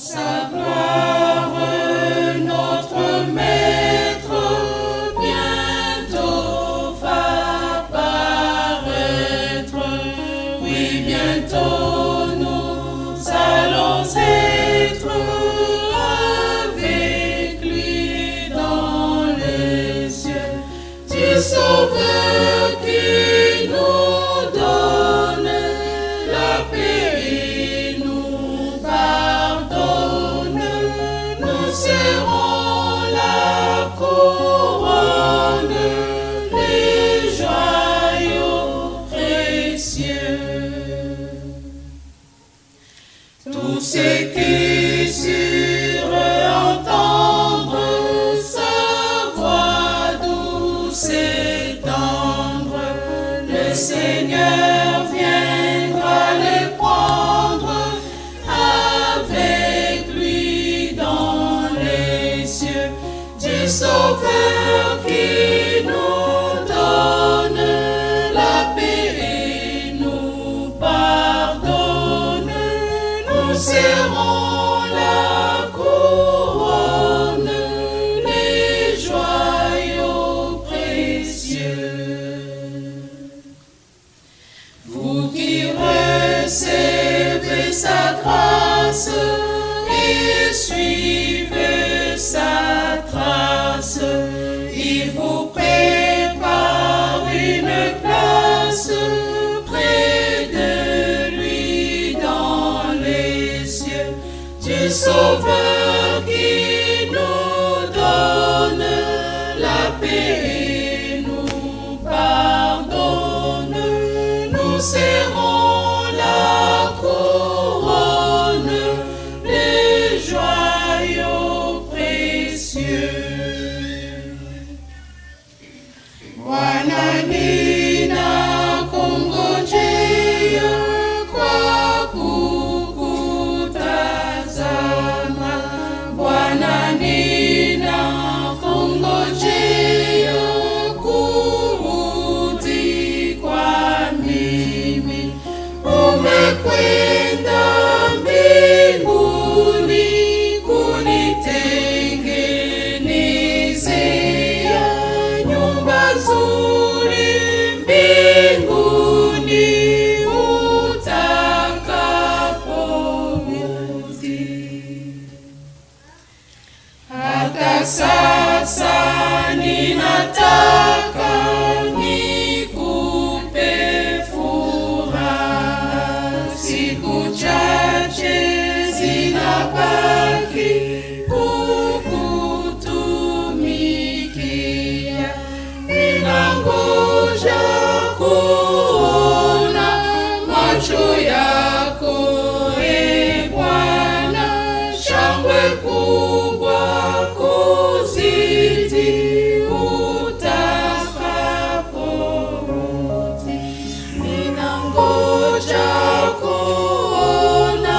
sa gloire, notre Maître bientôt va paraître. Oui, bientôt nous allons être avec lui dans les cieux, du Sauveur qui nous donne la paix et nous pardonne. Nous serrons la couronne, les joyaux précieux. Tous ceux qui surent entendre sa voix douce et tendre, le Seigneur viendra les prendre avec lui dans les cieux, du Sauveur qui nous donne la paix et nous pardonne. Nous serrons la couronne, les joyaux précieux. Vous qui recevez sa grâce et suivez sa trace, il vous prépare une place près de lui dans les cieux, du Sauveur qui nous donne la paix et nous pardonne. Nous serrons la couronne, les joyaux précieux. Bwana ninakungojea kwa kukutazama. Bwana ninakungojea kurudi kwa mimi. Umekwenda mbinguni kunitengenezea nyumba nzuri mbinguni utakaporudi. Hata sasa ninataka nikupe furaha, siku chache zinabaki kukutumikia. Ninangoja kuona macho yako, e Bwana, shangwe kubwa kuzidi utakaporudi. Ninangoja kuona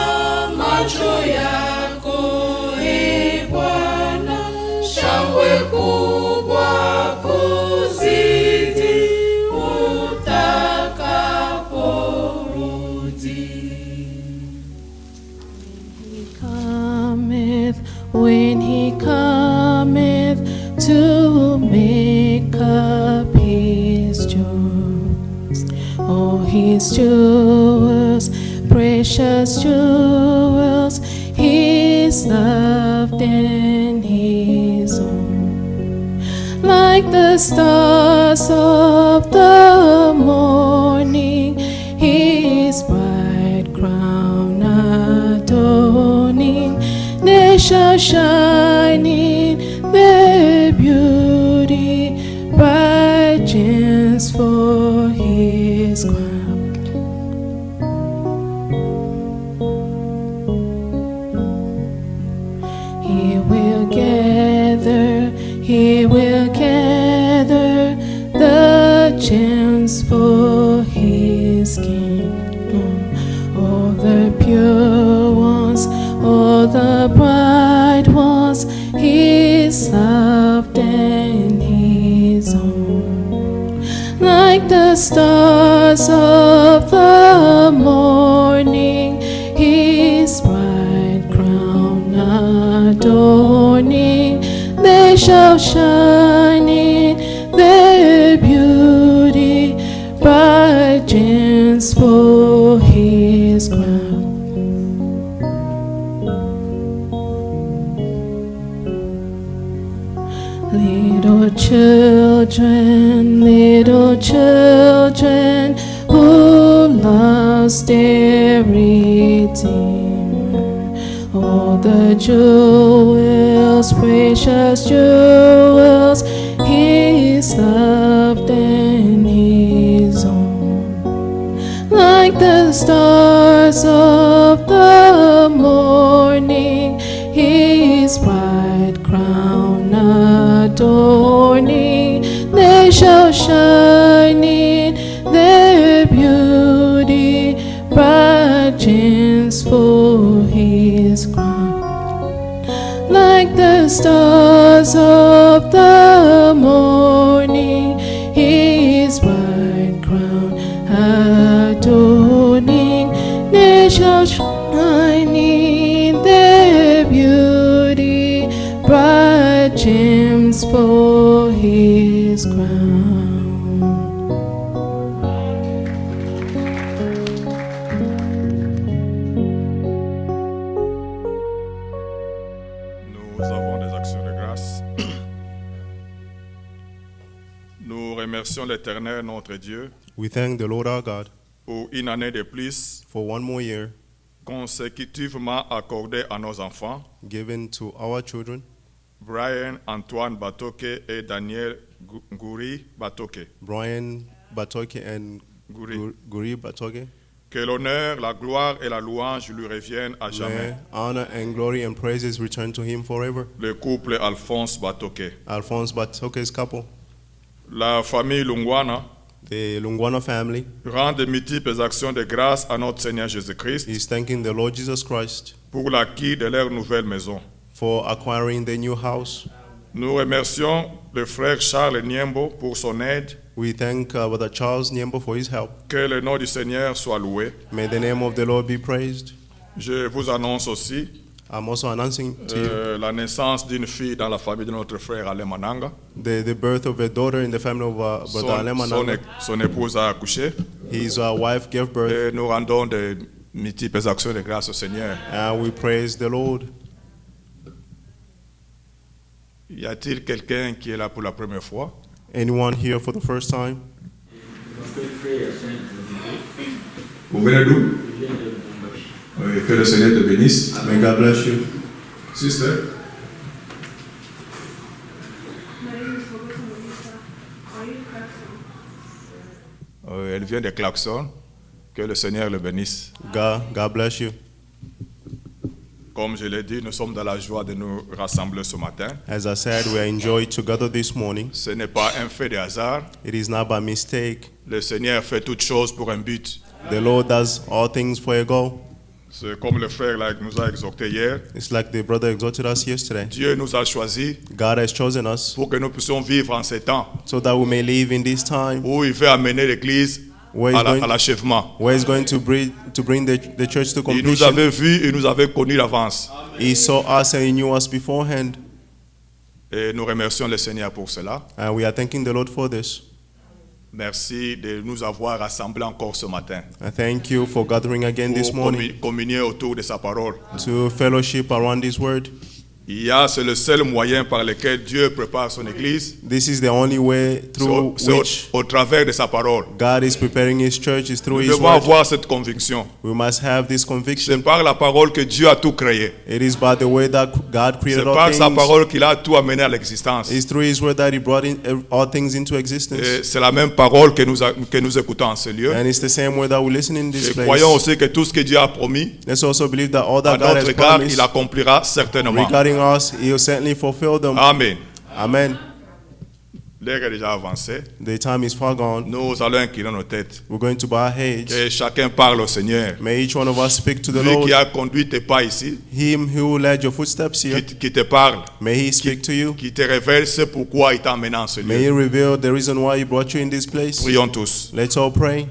macho yako, e Bwana, shangwe kubwa kuzidi utakaporudi. When he cometh to make up his jewels, oh, his jewels, precious jewels, his loved and his own. Like the stars of the morning, his bright crown adorning, they shall shine in their beauty, bright gems for his crown. He will gather the gems for his kingdom, all the pure ones, all the bright ones, his loved and his own. Like the stars of the morning, his bright crown adorning, they shall shine in their beauty, bright gems for his crown. Little children who lost their Redeemer, all the jewels, precious jewels, his loved and his own, like the stars of the morning, his bright crown adorning, they shall shine in their beauty, bright gems for his crown, like the stars of the morning, his bright crown adorning, they shall shine in their beauty, bright gems for his crown. Nous avons des actions de grâce. Nous remercions l'Éternel, notre Dieu, We thank the Lord our God pour une année de plus for one more year consécutivement accordée à nos enfants, given to our children, Brian Antoine Batoke et Daniel Guri Batoke. Brian Batoke and Guri. Guri Batoke. Que l'honneur, la gloire et la louange lui reviennent à jamais. May honor and glory and praises return to him forever. Le couple Alphonse Batoke. Alphonse Batoke's couple, La famille Lungwana the Lungwana family, rend de multiples actions de grâce à notre Seigneur Jésus-Christ is thanking the Lord Jesus Christ pour l'acquis de leur nouvelle maison. for acquiring the new house. Nous remercions le frère Charles Niembo pour son aide. We thank Brother Charles Niembo for his help. Que le nom du Seigneur soit loué. May the name of the Lord be praised. Je vous annonce aussi I'm also announcing to you la naissance d'une fille dans la famille de notre frère Alain Mananga. the birth of a daughter in the family of Brother Alain Mananga. Son épouse a accouché His wife gave birth, et nous rendons de multiples actions de grâce au Seigneur. and we praise the Lord. Y a-t-il quelqu'un qui est là pour la première fois? Anyone here for the first time? Vous venez d'où? Oui, que le Seigneur te bénisse. May God bless you. Sister? Elle vient de Klaxon. Que le Seigneur le bénisse. God bless you. Comme je l'ai dit, nous sommes dans la joie de nous rassembler ce matin. As I said, we are enjoyed together this morning. Ce n'est pas un fait de hasard. It is not by mistake. Le Seigneur fait toutes choses pour un but. The Lord does all things for a goal. C'est comme le frère nous a exhorté hier. It's like the brother exhorted us yesterday. Dieu nous a choisis God has chosen us pour que nous puissions vivre en ces temps so that we may live in this time où il veut amener l'Église where à l'achèvement. He's going to bring the church to Il nous completion. avait vus, il nous avait connus d'avance. He saw us and he knew us beforehand. Et nous remercions le Seigneur pour cela. And we are thanking the Lord for this. Merci de nous avoir rassemblés encore ce matin I thank you for gathering again this pour morning communier autour de sa parole. to fellowship around this word. C'est le seul moyen par lequel Dieu prépare son Église. This is the only way through which Au travers de sa parole. God is preparing his church is through Nous his devons word. avoir cette conviction. We must have this C'est conviction. par la parole que Dieu a tout créé. It is by the way that God C'est created all par sa things. parole qu'il a tout amené à l'existence. It's through his word that he brought in all things into existence. Et c'est la même parole que nous écoutons en ce lieu. And it's the same way that we listen in this Et place. croyons aussi que tout ce que Dieu a promis, Let's also believe that all that à God notre has égard, promised il accomplira certainement. regarding us, he will certainly fulfill them. Amen. Amen. L'heure est déjà avancée. The time is far gone. Nous allons incliner nos têtes. We're going to bow our heads. Que chacun parle au Seigneur. May each one of us speak to the Lui Lord. qui a conduit tes pas ici, Him who led your footsteps here, qui te parle, may he speak to you. qui te révèle ce pourquoi il t'a amené en ce May he lieu. reveal the reason why he brought you in this place. Prions tous. Let's all pray.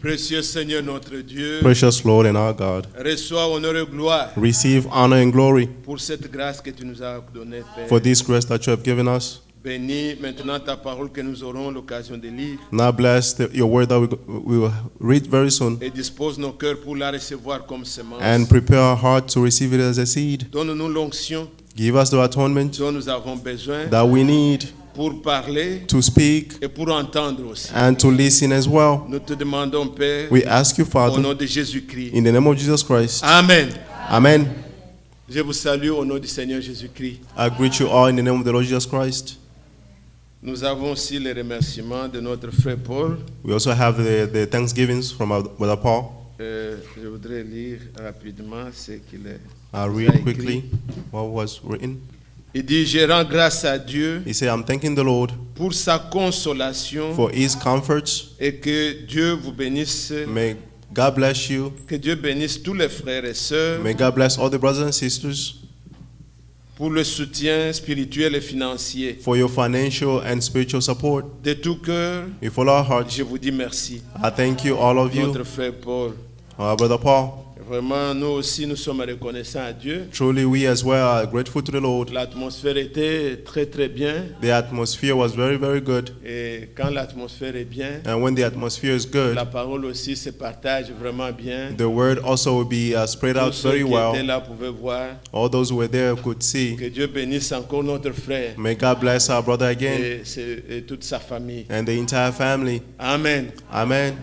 Précieux Seigneur notre Dieu, Precious Lord and our God, reçois honneur et gloire receive honor and glory pour cette grâce que tu nous as donnée, Père. for this grace that you have given us. Bénis maintenant ta parole que nous aurons l'occasion de lire Now bless your word that we will read very soon, et dispose nos cœurs pour la recevoir comme semence. and prepare our heart to receive it as a seed. Donne-nous l'onction Give us the atonement dont nous avons besoin that we need pour parler to speak et pour entendre aussi. and to listen as well. Nous te demandons, Père, We ask you, au Father, nom de Jésus-Christ. in the name of Jesus Christ. Amen. Amen. Je vous salue au nom du Seigneur Jésus-Christ. I greet you all in the name of the Lord Jesus Christ. Nous avons aussi les remerciements de notre frère Paul. We also have the thanksgivings from our brother Paul. Je voudrais lire rapidement ce qu'il est. I'll nous a read écrit. quickly what was written. Il dit, je rends grâce à Dieu He said, I'm thanking the Lord pour sa consolation for his comforts. et que Dieu vous bénisse, May God bless you. que Dieu bénisse tous les frères et sœurs May God bless all the brothers and sisters pour le soutien spirituel et financier. for your financial and spiritual support. De tout cœur, With all our hearts, je vous dis merci. I thank you, all of you, Notre frère Paul. our brother Paul. Vraiment, nous aussi, nous sommes reconnaissants à Dieu. Truly, we as well are grateful to the Lord. L'atmosphère était très très bien. The atmosphere was very, very good. Et quand l'atmosphère est bien, And when the atmosphere is good, la parole aussi se partage vraiment bien. the word also will be spread Tous out ceux very qui étaient well. là pouvaient voir. All those who were there could see. Que Dieu bénisse encore notre frère May God bless our brother again et toute sa famille. and the entire family. Amen. Amen.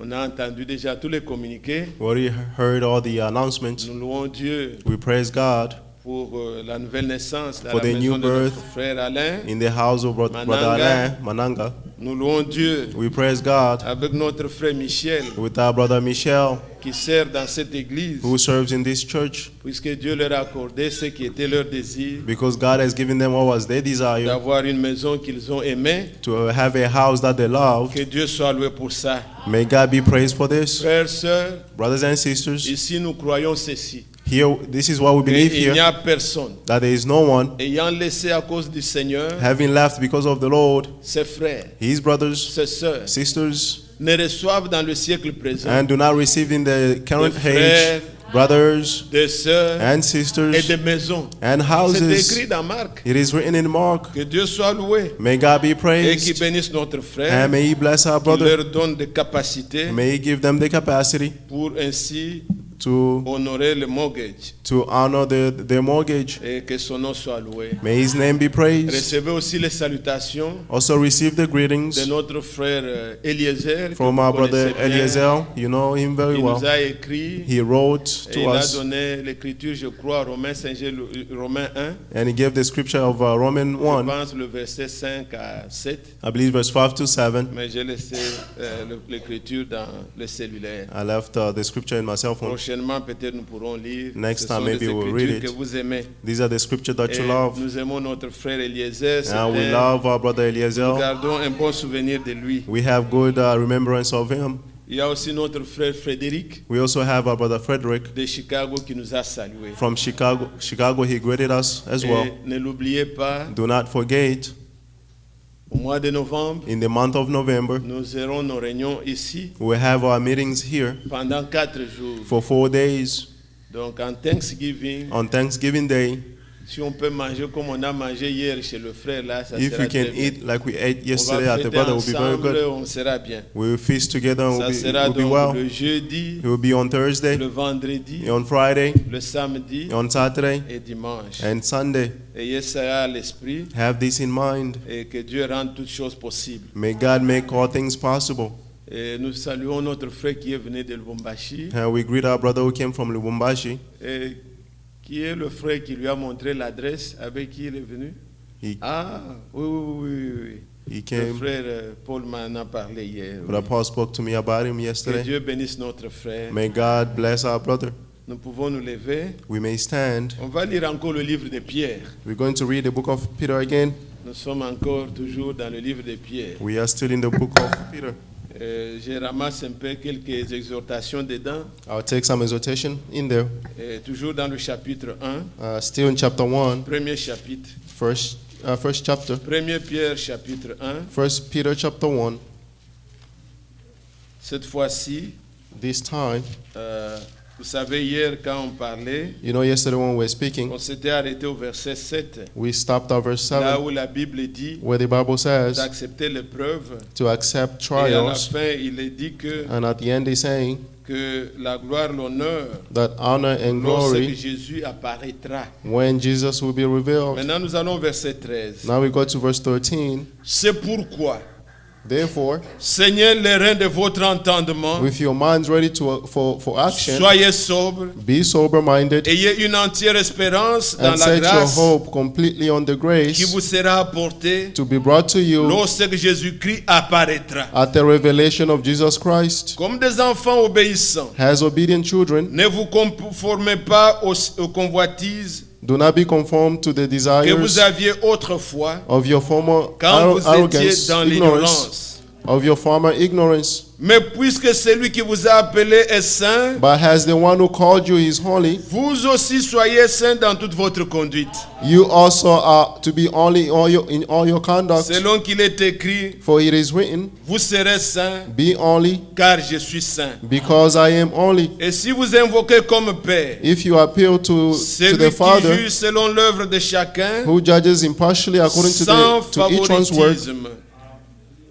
On a entendu déjà tous les communiqués. We already heard all the announcements. Nous louons Dieu We praise God pour la nouvelle naissance dans For la the maison new de notre birth frère Alain. in the house of brother Alain Mananga. Nous louons Dieu We praise God avec notre frère Michel with our brother Michel, qui sert dans cette église, who serves in this church, puisque Dieu leur a accordé ce qui était leur désir, because God has given them what was their desire, d'avoir une maison qu'ils ont aimée. to have a house that they loved. Que Dieu soit loué pour ça. May God be praised for this. Frères, sœurs, Brothers and sisters, ici nous croyons ceci. here, this is what we believe Il n'y here, a personne that there is no one ayant laissé à cause du Seigneur having left because of the Lord, ses frères, his brothers, ses sœurs, sisters, ne reçoivent dans le siècle présent and do not receive in the current Des frères, age brothers des sœurs and et sisters des maisons. and C'est houses. écrit dans Marc. It is written in Mark. Que Dieu soit loué May God be et qu'il praised, bénisse notre frère, and may He bless our qu'il brother. leur donne des capacités May He give them the capacity pour ainsi to honorer le mortgage honor their mortgage. et que son nom soit loué. May His name be praised. Recevez aussi les salutations Also receive the de greetings notre frère Eliezer, que from vous our brother connaissez bien. Eliezer. You know him very Il well. nous a écrit He wrote et to il a us, donné l'écriture, je crois, Romains 1, and he gave the scripture of Romans je 1, pense le verset 5 à 7, I believe verse 5 to 7. mais j'ai laissé l'écriture dans le cellulaire. I left the scripture in my cell phone. Prochainement, peut-être nous pourrons lire. Next Ce time, sont maybe des we'll read écritures it. que vous aimez. These are the scriptures that Et you love. nous aimons notre frère Eliezer. And we C'était- love our brother Nous Eliezer. gardons un bon souvenir de lui. We have good remembrance of him. Il y a aussi notre frère Frédéric We also have our brother Frederick de Chicago qui nous a salués. from Chicago. Chicago, he greeted us as well. Et ne l'oubliez pas, Do not forget, au mois de novembre, in the month of November, nous aurons nos réunions ici we have our meetings here pendant 4 jours. for 4 days. Donc en Thanksgiving, On Thanksgiving Day, si on peut manger comme on a mangé hier chez le frère là, ça if sera we can très bien. eat like we ate On yesterday va at the fêter brother, will be very ensemble, good. on sera bien. We will feast together and Ça we'll sera be donc well. le jeudi, It will be on Thursday, le vendredi, on Friday, le samedi on Saturday, et dimanche. and Sunday. Ayez ça à l'esprit Have this in mind. et que Dieu rende toutes choses possibles. May God make all things possible. Et nous saluons notre frère qui est venu de Lubumbashi, And we greet our brother who came from Lubumbashi. et qui est le frère qui lui a montré l'adresse avec qui il est venu. He, Ah, oui, oui, oui, oui. he Le came. frère Paul m'en a parlé hier. oui. Brother Paul spoke to me about him Que yesterday. Dieu bénisse notre frère. May God bless our brother. Nous pouvons nous lever. We may stand. On va lire encore le livre de Pierre. We're going to read the book of Peter again. Nous sommes encore toujours dans le livre de Pierre. We are still in the book of Peter. Je ramasse un peu quelques exhortations dedans. I'll take some exhortation in there. Toujours dans le chapitre 1, Still in chapter 1, premier chapitre. first chapter. 1 Pierre chapitre 1, First Peter chapter 1, Cette fois-ci, This time, vous savez, hier, quand on parlait, you know, yesterday when we were speaking, on s'était arrêté au verset 7, we stopped at verse là 7, où la Bible dit where the Bible says d'accepter l'épreuve. to accept Et à la trials, fin, il est dit and at the end he's saying que la gloire, l'honneur, that honor and lorsque glory Jésus apparaîtra. when Jesus will be revealed. Maintenant, nous allons au verset 13. Now we go to verse 13. C'est pourquoi, Therefore, Seigneur, les reins de votre entendement, with your minds ready for action, soyez sobres, be sober-minded, ayez une entière espérance dans and la set your grâce hope completely on the qui grace vous sera apportée to be brought to you lorsque Jésus-Christ apparaîtra. at the revelation of Jesus Christ. Comme des enfants obéissants, As obedient children, ne vous conformez pas aux convoitises do not be conformed to the que vous desires aviez autrefois of your former quand vous étiez arrogance, dans ignorance, l'ignorance. of your former ignorance. Mais puisque celui qui vous a appelé est saint, But as the one who called you is holy, vous aussi soyez saints dans toute votre conduite. you also are to be holy in all your conduct. Selon qu'il est écrit, For it is written, vous serez saints, be holy, car je suis saint. because I am holy. Et si vous invoquez comme Père If you appeal to celui the qui Father, juge selon l'œuvre de chacun, who judges impartially according sans to each one's word, favoritisme,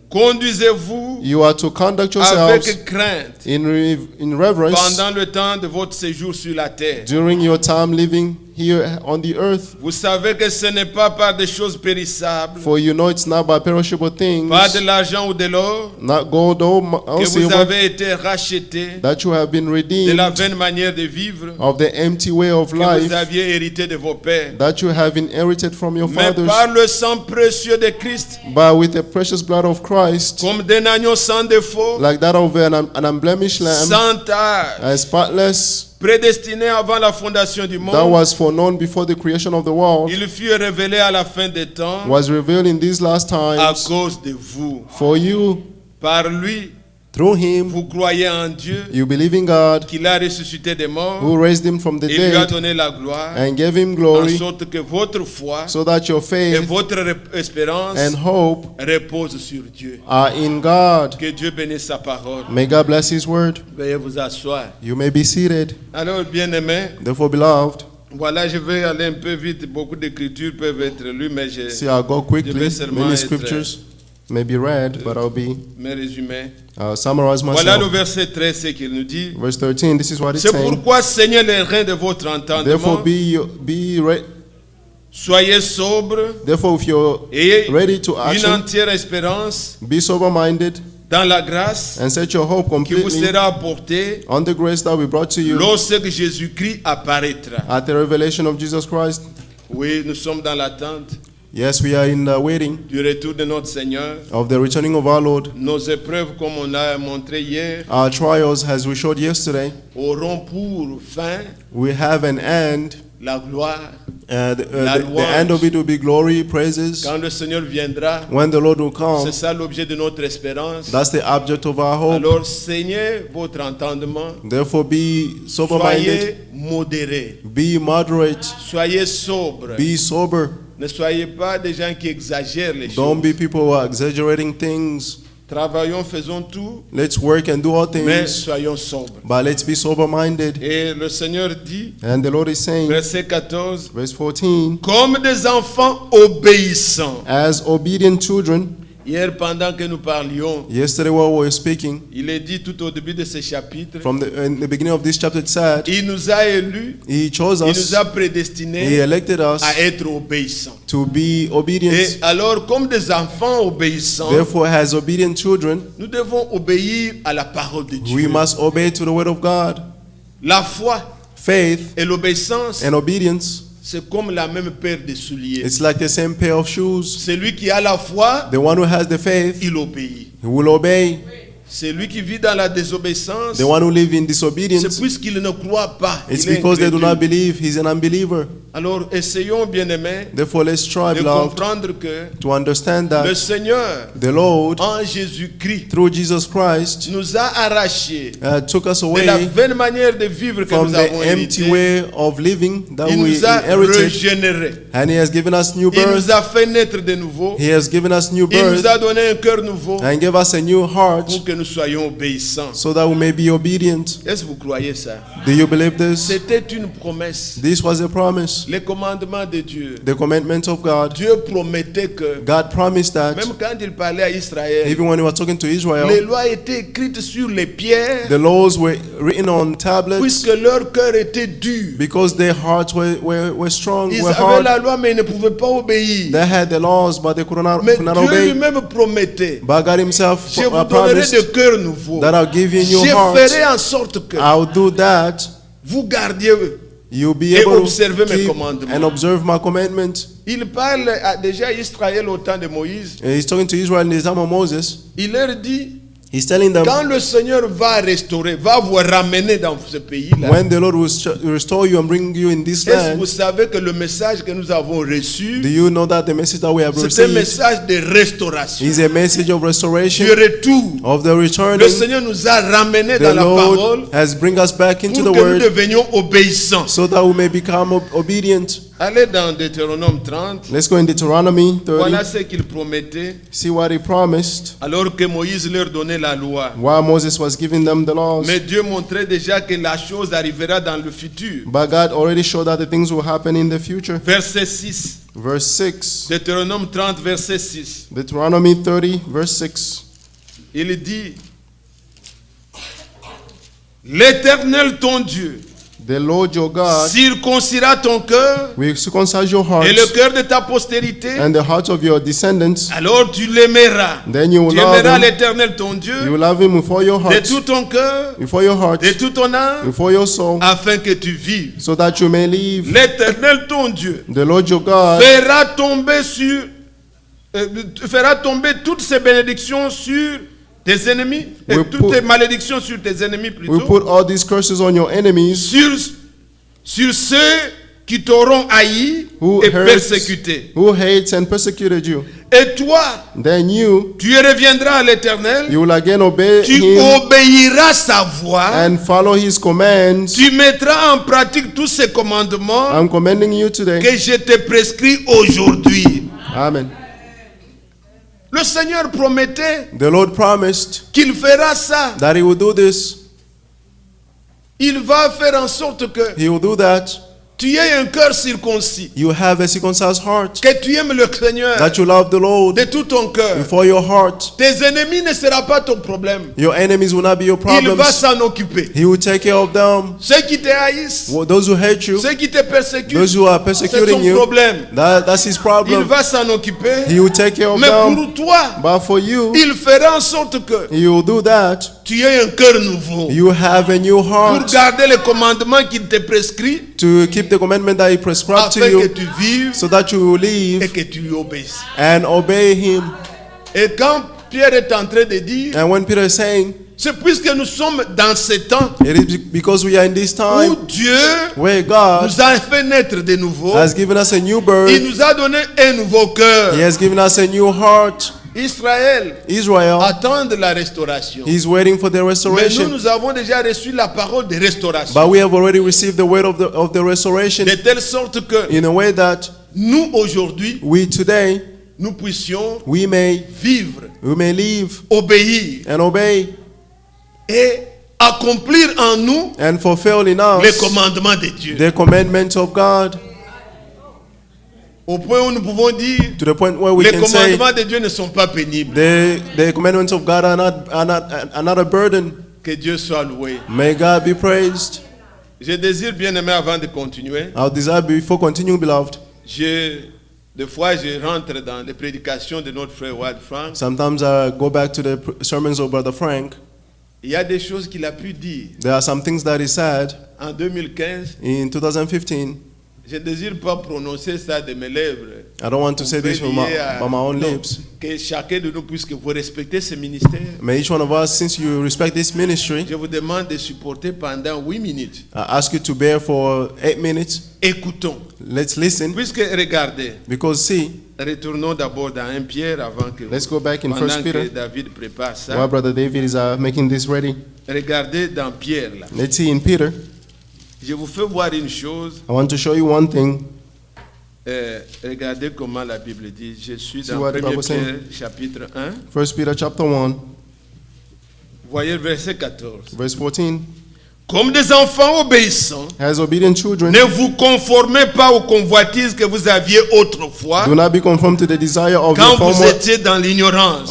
conduisez-vous you are to conduct yourselves avec crainte in reverence pendant le temps de votre séjour sur la terre. during your time living here on the earth. Vous savez que ce n'est pas par des choses périssables, For you know it's not by perishable things, pas de l'argent ou de l'or, not gold or que vous silver, avez été rachetés that you have been de redeemed la vaine manière de vivre of the empty way of que life vous aviez hérité de vos pères, that you have inherited from your mais fathers, par le sang précieux de Christ, but with the precious blood of Christ, comme d'un agneau sans défaut, like that of an unblemished lamb, sans tache, and spotless, prédestiné avant la fondation du that monde. was foreknown before the creation of the world, Il fut révélé à la fin des temps was revealed in these last à times cause de vous. for you. Par lui, Through him, vous croyez en Dieu, you believe in God, qu'il a ressuscité des morts who raised him from the et lui a dead donné la gloire, and gave him en glory, sorte que votre foi so that your et faith votre espérance and hope reposent sur Dieu. are in God. Que Dieu bénisse sa parole. May God bless his word. Veuillez vous asseoir. You may be seated. Alors, bien-aimés, Therefore, beloved, voilà, je vais aller un peu vite. Beaucoup d'écritures peuvent être lues, mais see, I'll go quickly. Je vais seulement Many être- scriptures may be read, but I'll be mes résumés. summarize Voilà le myself. verset 13, ce qu'il nous dit. Verse 13, this is what it's C'est saying. pourquoi, Seigneur, les reins de votre Therefore, entendement, soyez sobres, therefore, if you're ayez ready to une action, entière espérance be sober-minded dans la grâce and set your hope qui vous completely sera apportée on the grace that we brought to you lorsque Jésus-Christ apparaîtra. at the revelation of Jesus Christ. Oui, nous sommes dans l'attente Yes, we are in the waiting du retour de notre Seigneur. of the returning of our Lord. Nos épreuves, comme on l'a montré hier, Our trials, as we showed yesterday, auront pour fin we have an end. la gloire. The end of it will be glory, praises. Quand le Seigneur viendra, When the Lord will c'est come, ça l'objet de notre espérance. that's the object of our hope. Alors, saignez votre entendement. Therefore, be sober-minded, Soyez modérés. be moderate, Soyez sobres. be sober. Ne soyez pas des gens qui exagèrent les Don't choses. be people who are exaggerating things. Travaillons, faisons tout, Let's work and do all mais things, soyons sobres. but let's be sober-minded. Et le Seigneur dit, And the Lord is saying, verset 14, verse 14, comme des enfants obéissants. as obedient children. Hier, pendant que nous parlions, Yesterday while we were speaking, il est dit tout au début de ce chapitre, in the beginning of this chapter, it said, il nous a élus, He chose il us, nous a He prédestinés elected us à être obéissants. to be obedient. Et alors, comme des enfants obéissants, Therefore, as obedient children, nous devons obéir à la parole de Dieu. we must obey to the word of God. La foi Faith et l'obéissance, and obedience, c'est comme la même paire de souliers. it's like the same pair of shoes. Celui qui a la foi, The one who has the faith, il obéit. he will obey. Celui qui vit dans la désobéissance, The one who lives in c'est disobedience, puisqu'il ne croit pas. it's il est because they do not incrédule. believe he's an unbeliever. Alors, essayons, bien-aimés, Therefore, let's try, de beloved, comprendre que to understand le that Seigneur, the Lord, en Jésus-Christ, through Jesus Christ, nous a arrachés took us de la away vaine manière de vivre que from nous the avons empty hérité. way of living that Il we nous a inherited, régénérés. and He has given us new Il birth. nous a fait naître de nouveau. He has given us new Il nous birth a donné un cœur nouveau and gave us a new heart pour que nous soyons obéissants. so that we may be obedient. Est-ce que vous croyez ça? Do you believe this? C'était une promesse. This was a promise. Les commandements de Dieu. The commandment of God. Dieu promettait que, God promised that même quand il parlait à Israël, even when he was talking to les Israel, lois étaient écrites sur les pierres, the laws were written on tablets puisque leur cœur était dur. because their hearts were strong, Ils were avaient hard. la loi, mais ils ne pouvaient pas obéir. They had the laws, but they could not Mais obey. Dieu lui-même promettait, But God himself je vous donnerai promised de cœur nouveau. that I'll give you a new Je heart. ferai en sorte que I'll do that. vous gardiez. You'll be Et able observer to mes keep commandements. and observe my commandment. Il parle déjà à Israël au temps de Moïse. And he's talking to Israel in the time of Moses. Il leur dit, He's telling them, quand le Seigneur va restaurer, va vous ramener dans ce pays-là, when the Lord will restore you and bring you in this est-ce que vous land, savez que le message que nous avons reçu, do you know that the message that we have c'est un received message de restauration, is a message of restoration, du retour. of the Le returning? Seigneur nous a ramenés The dans la parole Lord has bring us back into pour the que nous word devenions obéissants. so that we may become obedient. Allez dans Deutéronome 30. Let's go in Deuteronomy 30. Voilà ce qu'il promettait See what he promised alors que Moïse leur donnait la loi. while Moses was giving them the laws. Mais Dieu montrait déjà que la chose arrivera dans le futur. But God already showed that the things will happen in the future. Verset 6. Verse 6. Deutéronome 30, verset 6. Deuteronomy 30, verse 6. Il dit, l'Éternel ton Dieu The Lord your God circoncira ton cœur will circumcise your heart et le cœur de ta postérité. and the hearts of your descendants. Alors tu l'aimeras. Then you will Tu love aimeras him. l'Éternel ton You Dieu will love him with all your de heart, tout ton cœur, with all your heart, de toute ton âme, with all your soul, afin que tu vives. so that you may live. L'Éternel ton Dieu The Lord your God fera tomber toutes ces bénédictions sur tes ennemis, et Will toutes put- tes malédictions sur tes ennemis will plutôt, put all these curses on your enemies sur ceux qui t'auront haï who et persécuté. hates and persecuted you. Et toi, Then you tu reviendras à l'Éternel, will again obey tu him obéiras sa voix, and follow his commands. tu mettras en pratique tous ces commandements I'm commanding you today. que je te prescris aujourd'hui. Amen. Le Seigneur promettait The Lord promised qu'il fera ça. that he will do this. Il va faire en sorte que He will do that. tu aies un cœur circoncis, You have a circumcised heart, que tu aimes le Seigneur that you love the Lord de tout ton cœur. with all your heart. Tes ennemis ne seront pas ton problème. Your enemies will not be your Il va problems. s'en occuper. He will take care of them. Ceux qui te haïssent, Those who hate you, ceux qui te persécutent, those who are c'est persecuting son you, problème. that's his Il problem. va s'en occuper. He will take care of Mais them. pour toi, But for you, il fera en sorte que he will do that. tu aies un cœur nouveau You have a new pour heart garder les commandements qu'il te prescrit, to keep the commandment that he prescribed to afin que you, tu vives so that you will et live que tu lui obéisses. and obey him. Et quand Pierre est en train de dire, And when Peter is saying, c'est puisque nous sommes dans ce temps it is because we are in this où time Dieu where God nous a fait naître de nouveau, has given us a new il birth. nous a donné un nouveau cœur. He has given us a new heart. Israël Israel, attend de la restauration. he's waiting for the Mais nous, restoration. nous avons déjà reçu la parole de restauration. But we have already received the word of the restoration De telle sorte que in a way that nous, aujourd'hui, we today, nous puissions we may vivre, live obéir and obey et accomplir en nous and fulfill in les us commandements de Dieu. the commandments of God, Au point où nous pouvons dire, to the point where we les can say commandements de Dieu ne sont pas pénibles. the commandments of God are not a burden. Que Dieu soit loué. May God be praised. Je désire bien aimer avant de continuer. Our desire before continuing, beloved. Des fois, je rentre dans les prédications de notre frère Wad Frank. Sometimes I go back to the sermons of Brother Frank. Il y a des choses qu'il a pu dire. There are some things that he said En 2015, in 2015. je ne désire pas prononcer ça de mes lèvres. I don't want to say this Prier by my own non, lips. que chacun de nous, puisque vous respectez ce ministère, May each one of us, since you respect this ministry, je vous demande de supporter pendant 8 minutes. I ask you to bear for 8 minutes. Écoutons. Let's listen. Puisque, regardez, Because see, retournons d'abord dans 1 Pierre avant que, let's go back in pendant 1 que Peter. David prépare ça. While Brother David is making this ready, Regardez dans Pierre là. let's see in Peter. Je vous fais voir une chose. I want to show you one thing. Regardez comment la Bible dit. Je suis See dans what the 1 Bible Pierre chapitre 1. 1 Peter chapter 1. Voyez le verset 14. Verse 14. Comme des enfants obéissants, As obedient children, ne vous conformez pas aux convoitises que vous aviez autrefois do not be conformed to the desire of quand your vous former, étiez dans l'ignorance.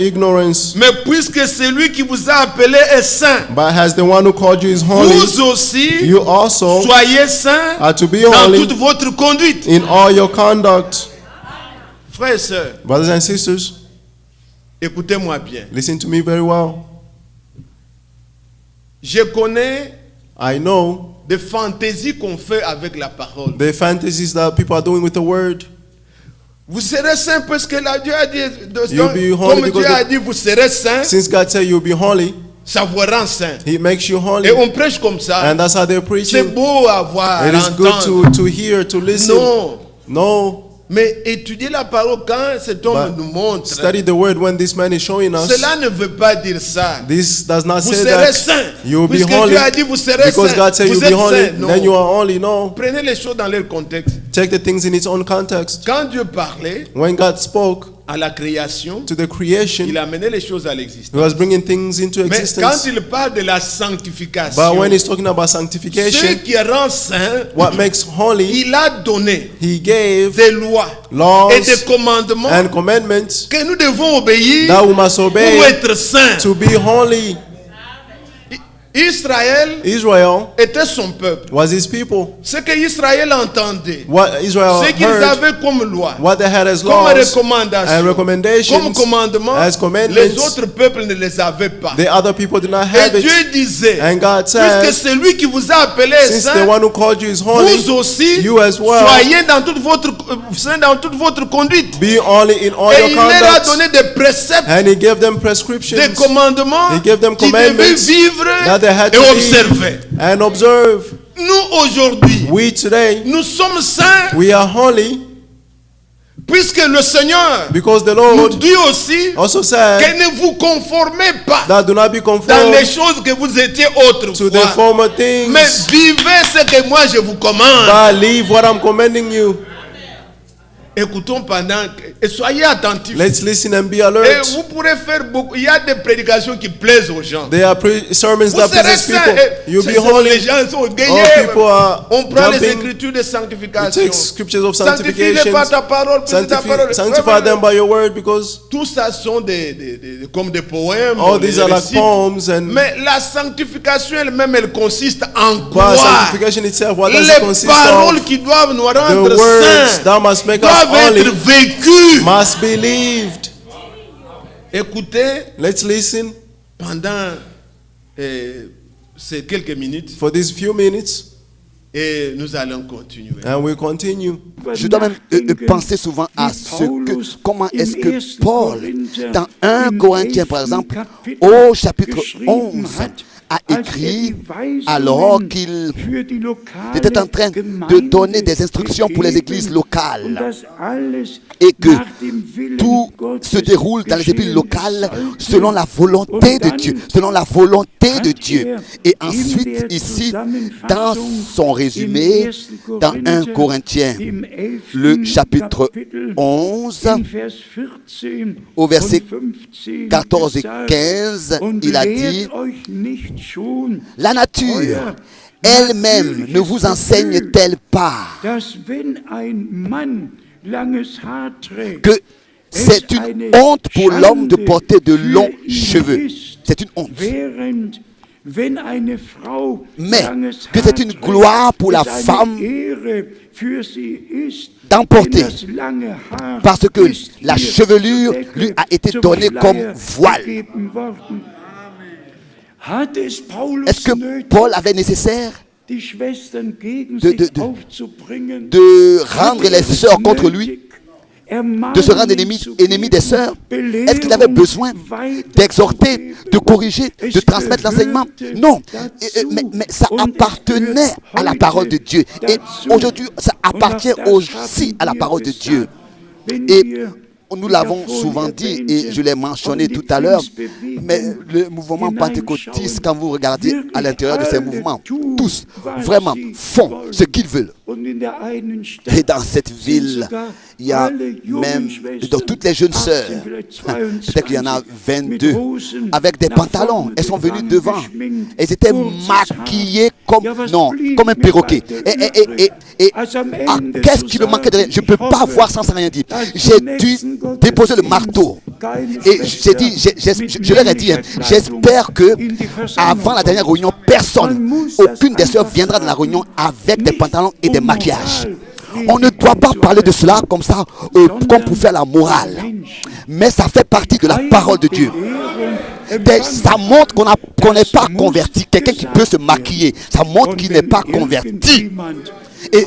ignorance. Mais puisque celui qui vous a appelé est saint, But as the one who called you is holy, vous aussi you also soyez saints are to be dans holy toute votre conduite. in all your conduct. Frères et sœurs, Brothers and sisters, écoutez-moi bien. listen to me very well. Je connais I know des fantaisies qu'on fait avec la parole. the fantasies that people are doing with the word. Vous serez saints parce que là, Dieu a dit, You'll be holy comme because Dieu a dit, vous serez saints, Since God said you'll be holy, ça vous rend saint. He makes you holy. Et on prêche comme ça. And that's how they're C'est preaching. beau à voir, It à is good entendre. to hear, to listen. Non, No. mais étudier la parole quand cet homme But nous montre, study the word when this man is showing us. cela ne veut pas dire ça. This does not Vous say serez that saints. you will be Puisque holy Dieu a dit vous serez because saints. God said Vous you'll êtes be holy, saints. then you Non. are holy. No. Prenez les choses dans leur contexte. Take the things in its own context. Quand Dieu parlait When God spoke à la création, to the creation, il amenait les choses à He l'existence. was bringing things into Mais quand existence. il parle de la But sanctification, when He's talking about ce sanctification, qui rend saint, what makes holy, il a donné He gave des lois laws et des commandements and commandments que nous devons obéir that we must obey pour être saints. to be holy. Israël Israel était son peuple. was His people. Ce que Israël entendait, What Israel ce qu'ils heard, avaient comme loi, what they had as comme laws recommandation, and recommendations, comme commandement, as les commandments, autres peuples ne les avaient pas. the other people did not Et have it. Dieu disait, And God puisque said, celui qui vous a appelé est since the saint, one who called you is holy, vous aussi, you as well, soyez dans toute votre conduite. be holy in all Et your il leur a conduct. donné des préceptes, And He gave them prescriptions des commandements He gave them qu'ils devaient commandments vivre that they had et to observer. be and observe. Nous aujourd'hui, We today, nous sommes saints we are holy puisque le Seigneur because the nous Lord dit aussi also said que ne vous conformez pas that do not be dans conformed les choses que vous étiez to the autrefois, former things, mais vivez ce que moi je vous commande. but leave what I'm commanding you. Écoutons pendant et soyez attentifs. Let's listen and be Et alert. vous pourrez faire beaucoup. Il y a des prédications qui plaisent aux gens. There are sermons Vous that serez please saints. people. You'll be Les holy. gens sont All gagnés. people are On prend les jumping. écritures de You sanctification. take scriptures of Sanctifie-les sanctification. par ta parole, par ta parole. Sanctify them by your word because Tout ça sont comme des poèmes. all des these are like récits. poems and Mais la sanctification elle-même, elle consiste en but quoi? sanctification itself, what does it Les consist paroles of? qui doivent nous The rendre words saints that must make us doivent être holy vécues. must be lived. Écoutez, Let's listen pendant ces quelques minutes for these few minutes et nous allons continuer. and we'll continue. Je dois même penser souvent à comment est-ce que Paul, dans 1 Corinthiens par exemple, au chapitre 11, a écrit alors qu'il était en train de donner des instructions pour les églises locales et que tout se déroule dans les églises locales selon la volonté de Dieu, selon la volonté de Dieu. Et ensuite, ici, dans son résumé, dans 1 Corinthiens, le chapitre 11, au verset 14 et 15, il a dit: la nature elle-même ne vous enseigne-t-elle pas que c'est une honte pour l'homme de porter de longs cheveux? C'est une honte. Mais que c'est une gloire pour la femme d'emporter, parce que la chevelure lui a été donnée comme voile. Est-ce que Paul avait nécessaire de rendre les sœurs contre lui, de se rendre ennemi des sœurs? Est-ce qu'il avait besoin d'exhorter, de corriger, de transmettre l'enseignement? Non, mais ça appartenait à la parole de Dieu. Et aujourd'hui, ça appartient aussi à la parole de Dieu. Et nous l'avons souvent dit et je l'ai mentionné tout à l'heure, mais le mouvement pentecôtiste, quand vous regardez à l'intérieur de ces mouvements, tous vraiment font ce qu'ils veulent. Et dans cette ville, il y a même dans toutes les jeunes sœurs, peut-être qu'il y en a 22, avec des pantalons. Elles sont venues devant. Elles étaient maquillées comme un perroquet. Et qu'est-ce qui me manquait de rien? Je ne peux pas voir sans rien dire. J'ai dû déposer le marteau. Et j'ai dit, je leur ai dit, j'espère que avant la dernière réunion, aucune des sœurs viendra dans la réunion avec des pantalons et des maquillages. On ne doit pas parler de cela comme ça, comme pour faire la morale. Mais ça fait partie de la parole de Dieu. Ça montre qu'on n'est pas converti. Quelqu'un qui peut se maquiller, ça montre qu'il n'est pas converti. Et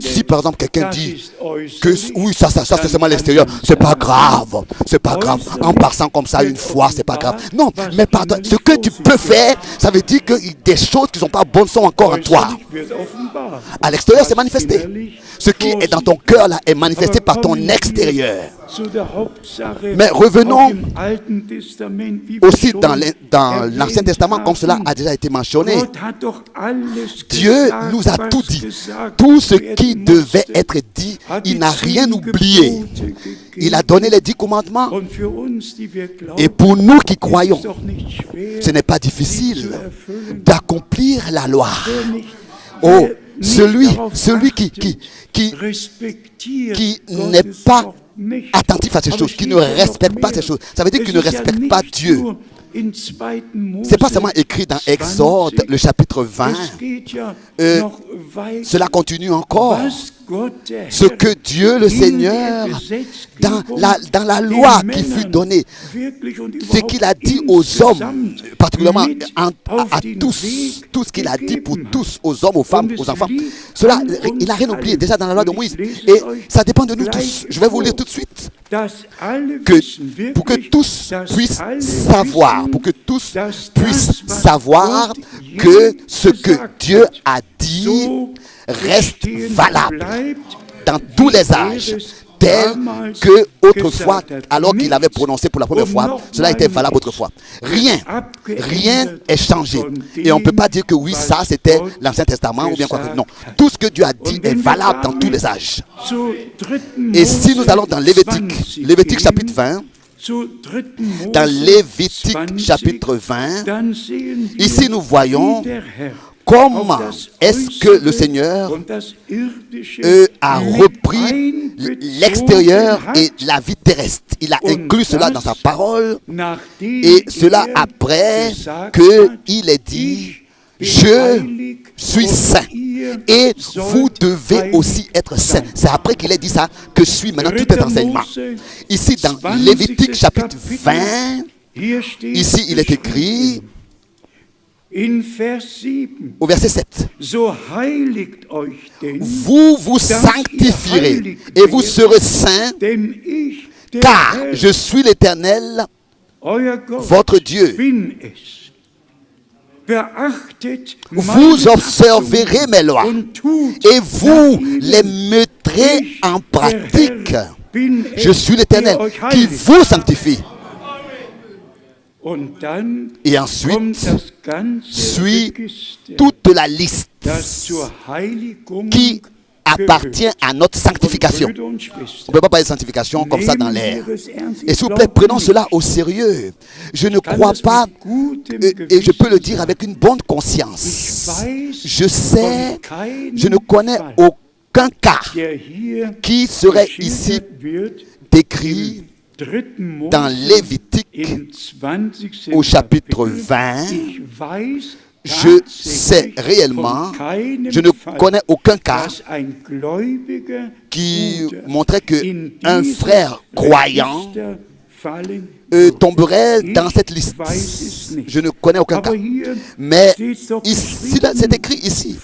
si par exemple quelqu'un dit que oui, ça c'est seulement l'extérieur, c'est pas grave, c'est pas grave. En passant comme ça une fois, c'est pas grave. Non, mais pardon, ce que tu peux faire, ça veut dire que des choses qui ne sont pas bonnes sont encore en toi. À l'extérieur, c'est manifesté. Ce qui est dans ton cœur là est manifesté par ton extérieur. Mais revenons aussi dans l'Ancien Testament, comme cela a déjà été mentionné. Dieu nous a tout dit. Tout ce qui devait être dit, il n'a rien oublié. Il a donné les 10 commandements. Et pour nous qui croyons, ce n'est pas difficile d'accomplir la loi. Oh, celui qui n'est pas attentif à ces choses, qui ne respecte pas ces choses, ça veut dire qu'il ne respecte pas Dieu. C'est pas seulement écrit dans Exode, le chapitre 20. Cela continue encore. Ce que Dieu, le Seigneur, dans la loi qui fut donnée, ce qu'il a dit aux hommes, particulièrement à tous, tout ce qu'il a dit pour tous, aux hommes, aux femmes, aux enfants, cela, il n'a rien oublié déjà dans la loi de Moïse. Et ça dépend de nous tous. Je vais vous lire tout de suite. Pour que tous puissent savoir, que ce que Dieu a dit reste valable dans tous les âges, tel que autrefois, alors qu'il avait prononcé pour la première fois, cela était valable autrefois. Rien est changé. Et on ne peut pas dire que oui, ça c'était l'Ancien Testament ou bien quoi que non. Tout ce que Dieu a dit est valable dans tous les âges. Et si nous allons dans Lévitique chapitre 20, dans Lévitique chapitre 20, ici nous voyons comment est-ce que le Seigneur a repris l'extérieur et la vie terrestre. Il a inclus cela dans sa parole. Et cela après qu'il ait dit, je suis saint. Et vous devez aussi être saint. C'est après qu'il ait dit ça que suit maintenant tout cet enseignement. Ici dans Lévitique chapitre 20, ici il est écrit, au verset 7, vous vous sanctifierez et vous serez saints, car je suis l'Éternel, votre Dieu. Vous observerez mes lois et vous les mettrez en pratique. Je suis l'Éternel qui vous sanctifie. Et ensuite suit toute la liste qui appartient à notre sanctification. On ne peut pas parler de sanctification comme ça dans l'air. Et s'il vous plaît, prenons cela au sérieux. Je ne crois pas, et je peux le dire avec une bonne conscience. Je sais, je ne connais aucun cas qui serait ici décrit dans Lévitique au chapitre 20. Je sais réellement, je ne connais aucun cas qui montrait qu'un frère croyant tomberait dans cette liste. Je ne connais aucun cas. Mais ici, c'est écrit ici,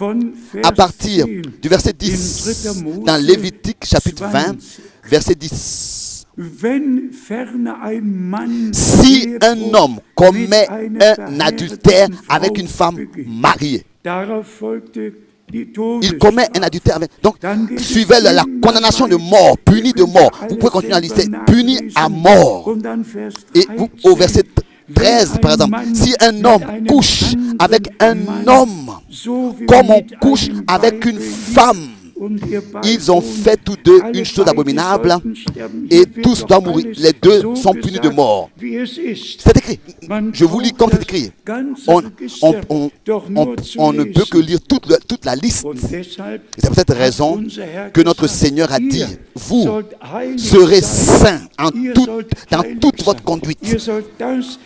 à partir du verset 10, dans Lévitique chapitre 20, verset 10. Si un homme commet un adultère avec une femme mariée, il commet un adultère avec. Donc, suivez la condamnation de mort, puni de mort. Vous pouvez continuer à lister, puni à mort. Et vous, au verset 13, par exemple, si un homme couche avec un homme, comme on couche avec une femme, ils ont fait tous deux une chose abominable et tous doivent mourir. Les deux sont punis de mort. C'est écrit. Je vous lis comme c'est écrit. On ne peut que lire toute la liste. C'est pour cette raison que notre Seigneur a dit, vous serez saints dans toute votre conduite.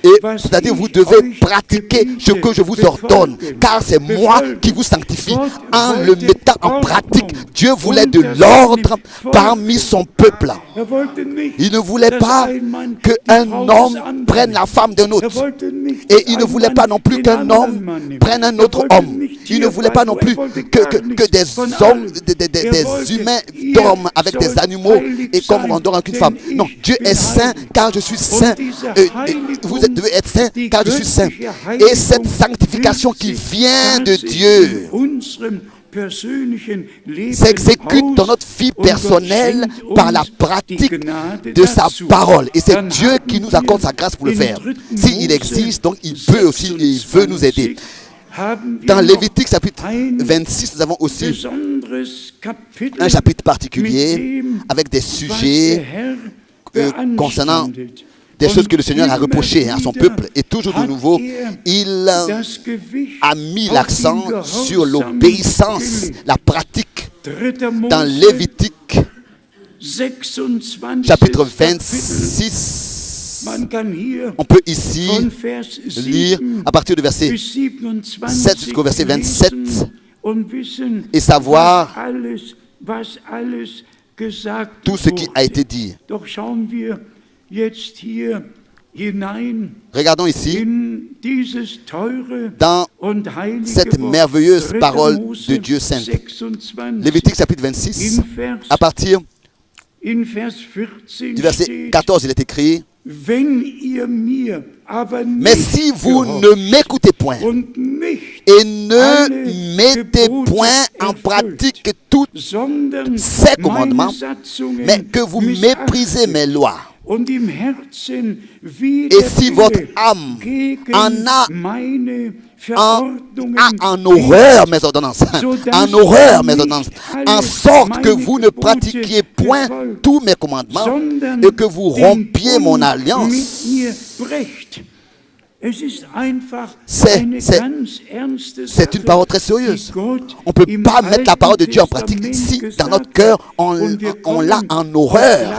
Et c'est-à-dire vous devez pratiquer ce que je vous ordonne, car c'est moi qui vous sanctifie en le mettant en pratique. Dieu voulait de l'ordre parmi son peuple. Il ne voulait pas qu'un homme prenne la femme d'un autre. Et il ne voulait pas non plus qu'un homme prenne un autre homme. Il ne voulait pas non plus que des hommes, des humains dorment avec des animaux et comme on dort avec une femme. Non, Dieu est saint car je suis saint. Vous devez être saint car je suis saint. Et cette sanctification qui vient de Dieu s'exécute dans notre vie personnelle par la pratique de sa parole. Et c'est Dieu qui nous accorde sa grâce pour le faire. S'il existe, donc il peut aussi, il veut nous aider. Dans Lévitique chapitre 26, nous avons aussi un chapitre particulier avec des sujets concernant des choses que le Seigneur a reprochées à son peuple. Et toujours de nouveau, il a mis l'accent sur l'obéissance, la pratique. Dans Lévitique, chapitre 26, on peut ici lire à partir du verset 7 jusqu'au verset 27 et savoir tout ce qui a été dit. Regardons ici dans cette merveilleuse parole de Dieu saint. Lévitique chapitre 26, à partir du verset 14, il est écrit: mais si vous ne m'écoutez point et ne mettez point en pratique tous ces commandements, mais que vous méprisez mes lois, et si votre âme en horreur mes ordonnances, en sorte que vous ne pratiquiez point tous mes commandements et que vous rompiez mon alliance. C'est une parole très sérieuse. On ne peut pas mettre la parole de Dieu en pratique si dans notre cœur on l'a en horreur.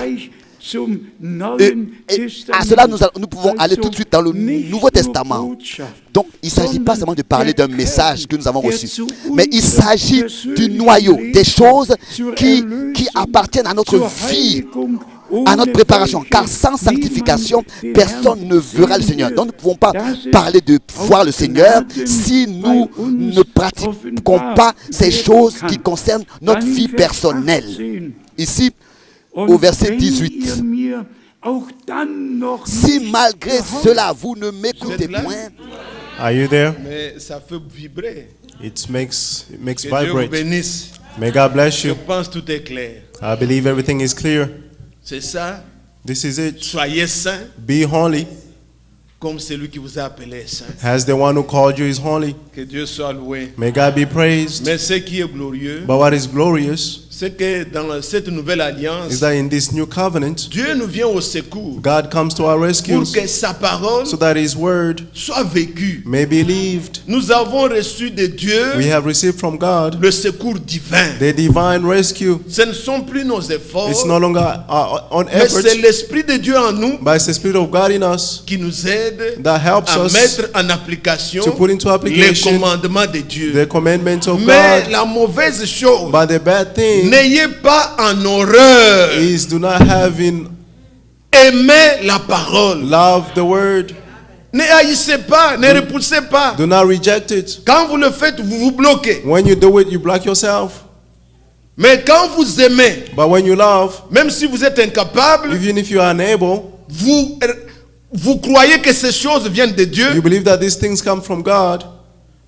Et à cela, nous pouvons aller tout de suite dans le Nouveau Testament. Donc, il ne s'agit pas seulement de parler d'un message que nous avons reçu, mais il s'agit du noyau, des choses qui appartiennent à notre vie, à notre préparation. Car sans sanctification, personne ne verra le Seigneur. Donc, nous ne pouvons pas parler de voir le Seigneur si nous ne pratiquons pas ces choses qui concernent notre vie personnelle. Ici, au verset 18, si malgré cela vous ne m'écoutez point, Are you there? Mais ça fait vibrer. It makes Que Dieu vous vibrate. bénisse. May God bless Je you. pense que tout est clair. I believe everything is clear. C'est ça. This is it. Soyez saints Be holy, comme celui qui vous a appelé saint. as the one who called you is holy. Que Dieu soit loué. May God be praised. Mais ce qui est glorieux, But what is glorious c'est que dans cette nouvelle alliance, is that in this new covenant, Dieu nous vient au secours God comes to our rescue pour que sa parole so that His word soit vécue. may be believed. Nous avons reçu de Dieu We have received from God le secours divin. the divine rescue. Ce ne sont plus nos efforts, It's no longer on mais c'est efforts, l'Esprit de Dieu en nous but it's the Spirit of God in us qui nous aide that helps à us mettre en application to put into les application commandements de Dieu. the commandments of Mais God. la mauvaise chose, But the bad thing n'ayez pas en horreur, is do not have in aimez la parole. love the word. Ne haïssez pas, ne repoussez pas. Do not reject it. Quand vous le faites, vous vous bloquez. When you do it, you block yourself. Mais quand vous aimez, But when you love, même si vous êtes incapable, even if you are unable, vous croyez que ces choses viennent de you Dieu, believe that these things come from God,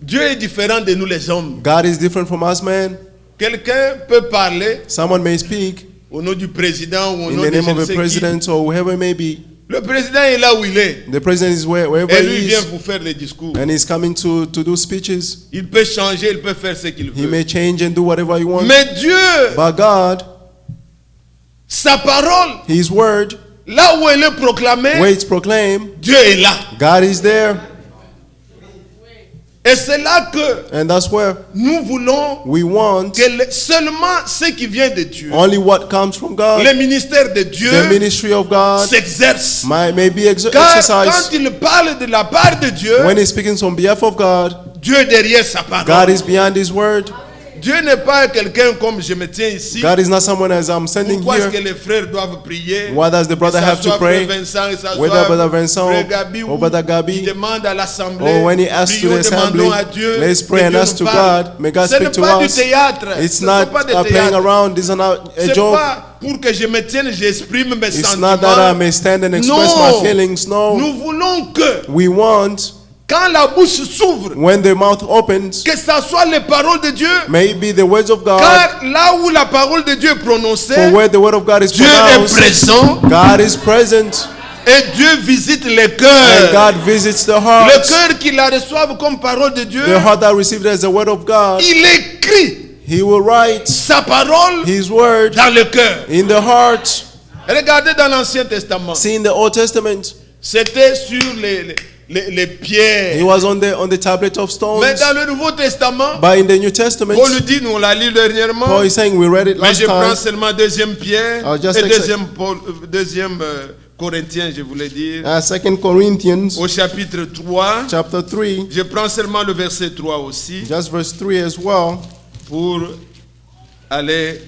Dieu est différent de nous les hommes. God is different from us, man. Quelqu'un peut parler Someone may speak au nom du président ou au in nom the de name je of ne a sais qui. president or whoever it may be. Le président est là où il est. The president is wherever Et lui he vient is, vous faire les discours. and he's coming to do speeches. Il peut changer, il peut faire ce qu'il He veut. may change and do whatever he wants. Mais Dieu, But God, sa parole, His word, là où elle est proclamée, where it's proclaimed, Dieu est là. God is there. Et c'est là que And that's where nous voulons we want que seulement ce qui vient de Dieu, only what comes from God, le ministère de Dieu, the ministry of God, s'exerce. may be Car exercised. quand il parle de la part de Dieu, When he's speaking on behalf of God, Dieu est derrière sa God parole. is behind His word. Dieu n'est pas quelqu'un comme je me tiens ici. God is not someone as I'm standing Pourquoi est-ce que here. les frères doivent prier? Why does the brother Que ça have to soit pray? Frère Vincent, que ça Whether soit Brother Vincent Frère Gabi, or Brother Gabi, il demande à l'assemblée. or when he asks to prions, the assembly, demandons à Dieu, let's pray que and Dieu ask nous to parle. God. May God Ce speak n'est to pas du us. théâtre. It's Ce not n'est pas de playing théâtre. around. This is not a C'est joke. pas pour que je me tienne, j'exprime mes It's sentiments. not that I may stand and express Non. my feelings. No. Nous voulons que We want, quand la bouche s'ouvre, when the mouth opens, que ça soit les paroles de Dieu. may it be the words of God. Car là où la parole de Dieu est prononcée, For where the word of God is Dieu est pronounced, présent God is present. et Dieu visite les And cœurs. God visits the Le hearts. cœur qui la reçoive comme parole de Dieu, The heart that received it as the word of God, il écrit He will write sa parole His word dans le cœur. in the heart. Regardez dans l'Ancien Testament, See in the Old Testament, c'était sur les He pierres. was on the tablet of stones. Mais dans le Nouveau Testament, But in the New Testament, Paul le dit, nous on l'a lu dernièrement, Paul is saying, we read it mais last je prends time. seulement deuxième Pierre I'll just et accept- deuxième Corinthiens, je voulais dire, 2 Corinthians au chapitre 3. chapter 3, Je prends seulement le verset 3 aussi just verse 3 as well. pour aller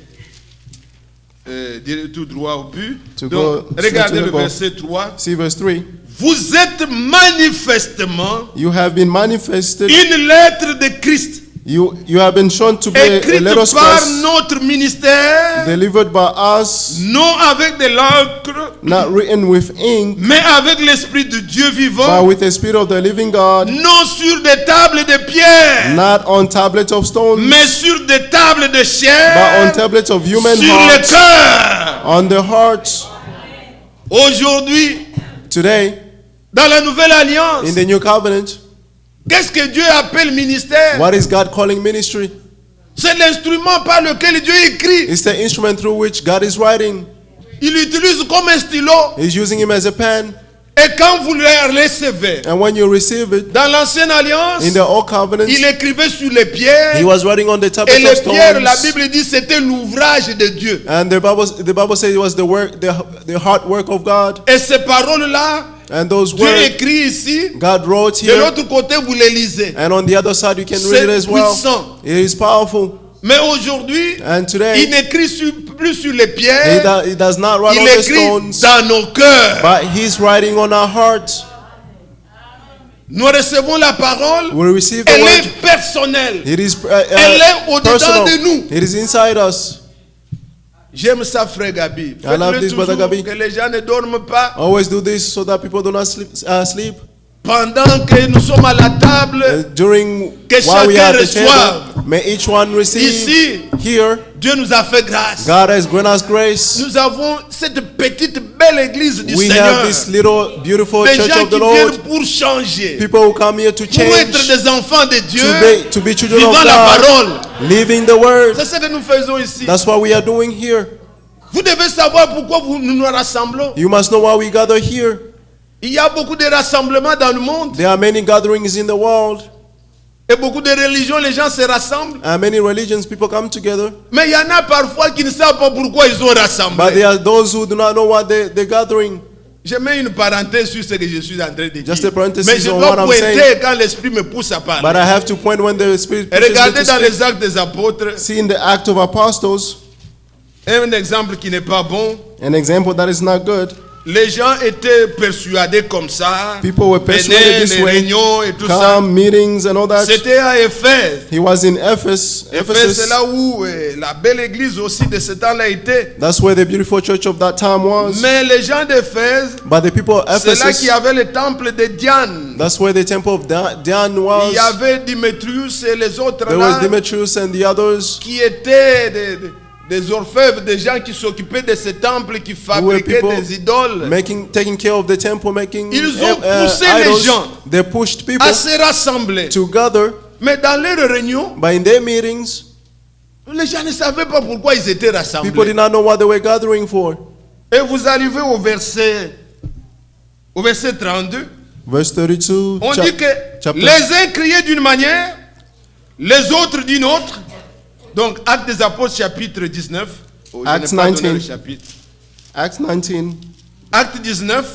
dire tout droit au but. To Donc, go regardez straight to le the goal. verset 3. See verse 3. Vous êtes manifestement You have been manifested. une lettre de Christ, You have been shown to be a écrite letter of par Christ, notre ministère, delivered by us, non avec de l'encre, not written with ink, mais avec l'Esprit de Dieu but vivant, with the Spirit of the living God, non sur des tables de pierre, not on tablets of stones, mais sur des tables de but on chair, tablets of human sur le hearts, cœur. on the hearts. Aujourd'hui, Today, dans la nouvelle alliance, in the new covenant, qu'est-ce que Dieu appelle ministère? what is God calling ministry? C'est l'instrument par lequel Dieu écrit. It's the instrument through which God is writing. Il l'utilise comme un stylo. He's using him as a pen. Et quand vous le recevez, And when you receive it, dans l'ancienne alliance, in the old covenant, il écrivait sur les pierres. he was writing on the Et tablets les of pierres, la stones. Bible dit, c'était l'ouvrage de Dieu. And the Bible says it was the work, the hard work of God. Et ces paroles-là, And those Dieu words écrit ici. God wrote De here. l'autre côté, vous les lisez. And on the other side, you can C'est read it as well. puissant. It is powerful. Mais aujourd'hui, And il today, n'écrit plus sur les he pierres. he does not write Il on the écrit stones, dans nos cœurs. but he's writing on our hearts. Nous recevons la parole. We receive the Elle word. est personnelle. It is Elle est au-dedans personal. de nous. It is inside us. J'aime ça, frère Gabi. I love Faites-le this, Brother toujours, Gabi. que les gens ne dorment pas. Always do this so that people do not sleep. Pendant que nous sommes à la table, During Que while we chacun are at the reçoive. table, may each one receive. Ici. Here, Dieu nous a fait grâce. God has granted us grace. Nous avons cette petite belle église du We Seigneur. have this little beautiful Des church gens of the qui Lord. viennent pour changer. People who come here to Pour être change, des enfants de Dieu. to be children of Vivant la God, parole. living the word. C'est ce que nous faisons ici. That's what we are doing here. Vous devez savoir pourquoi nous nous rassemblons. You must know why we gather here. Il y a beaucoup de rassemblements dans le monde. There are many gatherings in the world, Et beaucoup de religions, les gens se rassemblent. and many religions, people come together. Mais il y en a parfois qui ne savent pas pourquoi ils ont But rassemblé. there are those who do not know what they're gathering. Je mets une parenthèse sur ce que je suis en train de Just dire. a parenthesis Mais je on dois what I'm pointer saying. quand l'esprit me pousse à But parler. I have to point when the Spirit Et pushes me regardez to dans speak. les actes des apôtres, See in the Act of Apostles, un exemple qui n'est pas bon. an example that is not good. les gens étaient persuadés comme ça. People were persuaded Venaient this les way. réunions et tout ça. Come, meetings and all that. C'était à Éphèse. He was in Ephesus. Éphèse, c'est là où la belle église aussi de ce temps-là était. That's where the beautiful church of that time was. Mais les gens d'Éphèse, But the people of c'est là qu'il y Ephesus, avait le temple de Diane. that's where the temple of Diane was. Il y avait Démétrius et les autres There was là Demetrius and the others qui étaient des orfèvres, des gens qui s'occupaient de ce temple, qui who were fabriquaient people des idoles, taking care of the temple, making Ils ont poussé les idols. gens They pushed people à se rassembler. to gather, Mais dans leurs réunions, but in their meetings, les gens ne savaient pas pourquoi ils étaient people rassemblés. did not know what they were gathering for. Et vous arrivez au verset 32. Verse 32, On dit que chapter. les uns criaient d'une manière, les autres d'une autre. Donc, Actes des Apôtres, chapitre 19. Oh, je n'ai Acts pas donné 19. le chapitre. Acts 19, Acte 19,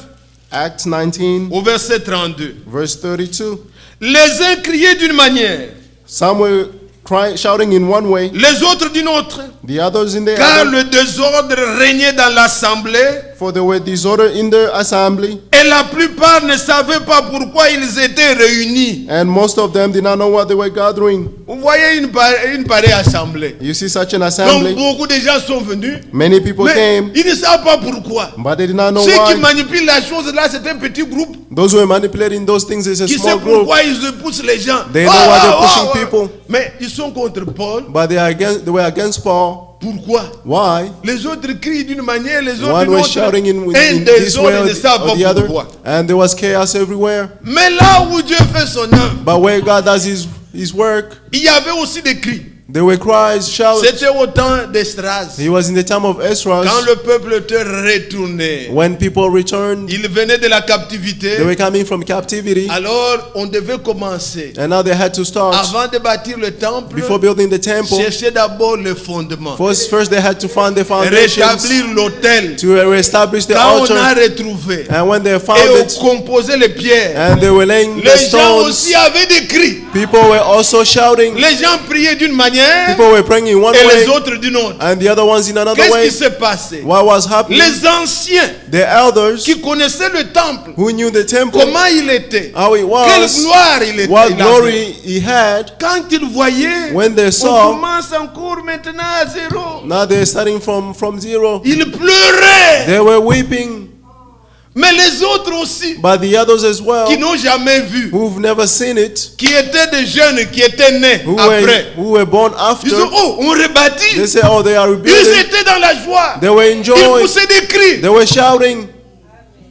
Acts 19, au verset 32. verse 32. Les uns criaient d'une manière, Some were crying, shouting in one way, les autres d'une autre. the others in the Car other, le désordre régnait dans l'assemblée for there were disorder in the assembly, et la plupart ne savaient pas pourquoi ils étaient réunis. and most of them did not know what they were gathering. Vous voyez une pareille assemblée. You see such an Donc assembly, beaucoup de gens sont venus, many people mais came, ils ne savent pas pourquoi. but they did not know Ceux qui why. manipulent la chose là, c'est un petit groupe Those who were manipulating those things is a qui sait small group, pourquoi ils poussent les gens. They know why they're pushing people. Mais ils sont contre Paul. but they were against Paul. Pourquoi? Why? Les autres crient d'une manière, les autres One d'une was autre. shouting in Un this des way autres or ne savent or the pas other, pourquoi. and there was chaos everywhere. Mais là où Dieu fait son œuvre, But where God does His work, il y avait aussi des cris. there were cries, shouts. C'était au temps d'Esdras. He was in the time of Quand Esdras, le peuple était retourné, when people returned. il venait de la captivité. They were coming from captivity, Alors on devait commencer. and now they had to start. Avant de bâtir le temple, Before building the temple, chercher d'abord le fondement. first they had to find the foundations Rétablir l'autel. to reestablish the Quand on a altar. retrouvé And when they found et it, on composait les pierres, and they were laying the les gens aussi stones, avaient des cris. people were also shouting. Les gens priaient d'une manière People were praying in one et les way, autres d'une autre. and the other ones in another Qu'est-ce way. qui s'est passé? What was happening? Les anciens The elders qui connaissaient le temple, who knew the temple, comment il était, how it quelle was, gloire il était. what il avait. glory he had. Quand ils voyaient, When they on saw, commence encore maintenant à zéro. now they're starting from zero. Ils pleuraient. They were weeping, Mais les autres aussi, but the others as well, qui n'ont jamais vu, who've never seen it, qui étaient des jeunes qui étaient nés après, who were born ils after, ont oh, on rebâtit. they say, oh, they are Ils rebuilding. étaient dans la joie. They were Ils enjoying. poussaient des cris. They were shouting.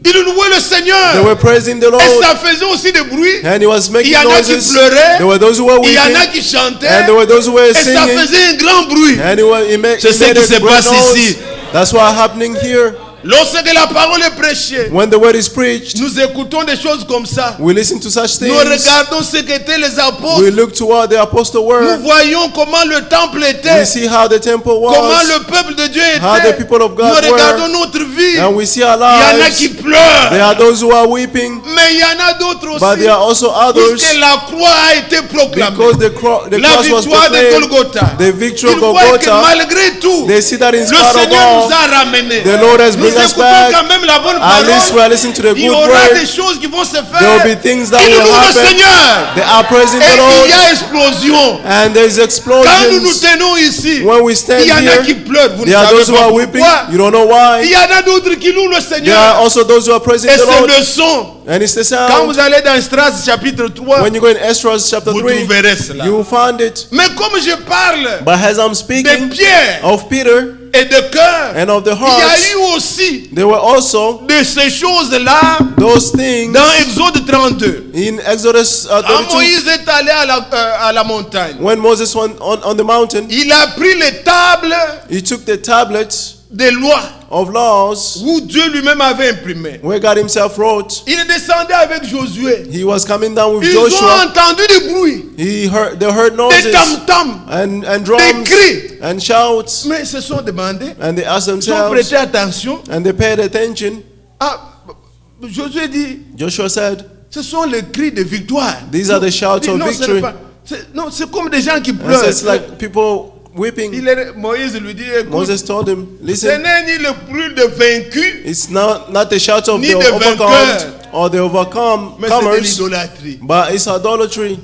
Ils louaient le Seigneur. They were praising the Et Lord. ça faisait aussi des bruits. And he was Il making y en a qui noises. pleuraient. There were those who were Il y en a weeping. qui chantaient. And there were those who were Et ça singing. faisait un grand bruit. And he made C'est ce qui se a great passe noise. ici. That's what's happening here. Lorsque la parole est prêchée, When the word is preached, nous écoutons des choses comme ça. we listen to such Nous things. regardons ce qu'étaient les We apôtres. look toward the apostle Nous word. voyons comment le temple était. We see how the temple Comment was. le peuple de Dieu How était. the people of Nous God regardons were. notre vie. And we see our Il y en a qui lives. pleurent. There are those who are weeping, Mais il y en a d'autres but aussi. there are also others, Puisque la croix a été proclamée. because the cross La was victoire de proclaimed. Golgotha. The victory Ils of voient que Golgotha. malgré tout, They see that in le spite of Seigneur all, nous a ramenés. the Lord has Nous bring us écoutons back. quand même la bonne At least we parole. are listening to the Il y good aura des word. choses qui vont se There faire. will be things that Ils will louent le happen. Seigneur. They are praising Et the il y Lord. a explosion. And there's Quand nous nous explosions. tenons ici, When we stand il y en a qui here, pleurent. Vous ne there are savez those who pas are weeping. pourquoi. You don't know Il why. y en a d'autres qui louent le There are Seigneur. also those who are praising Et the c'est Lord. le son. And it's the Quand sound. vous allez dans Esdras chapitre 3, When you go in Esdras chapter vous 3, trouverez cela. you will find it. Mais comme je parle But as I'm de speaking Pierre of Peter et de cœur, and of the il y a hearts, eu aussi there were also de ces choses-là those things dans Exode 32. in Exodus Quand 32. Moïse est allé à la montagne, When Moses went on the mountain, il a pris les tables he took the tablets des lois of laws où Dieu lui-même avait imprimé. where God himself wrote. Il descendait avec Josué. He was coming down with Ils ont Joshua. entendu des bruits, They heard des noises tam-tams, and des drums cris. and shouts, Mais ils se sont demandés, and they asked ils ont themselves, prêté attention. and they paid attention. Ah, Josué dit, Joshua said, ce sont les cris de victoire. these are the shouts of Non, ce n'est victory. pas- non, c'est comme des gens qui And so pleurent. it's like people weeping. Moïse lui dit, écoute, Moses told him, ce listen, n'est ni le bruit de vaincu, it's not the shout of Ni the de overcome vainqueur. or the mais c'est de overcomers, l'idolâtrie. but it's idolatry.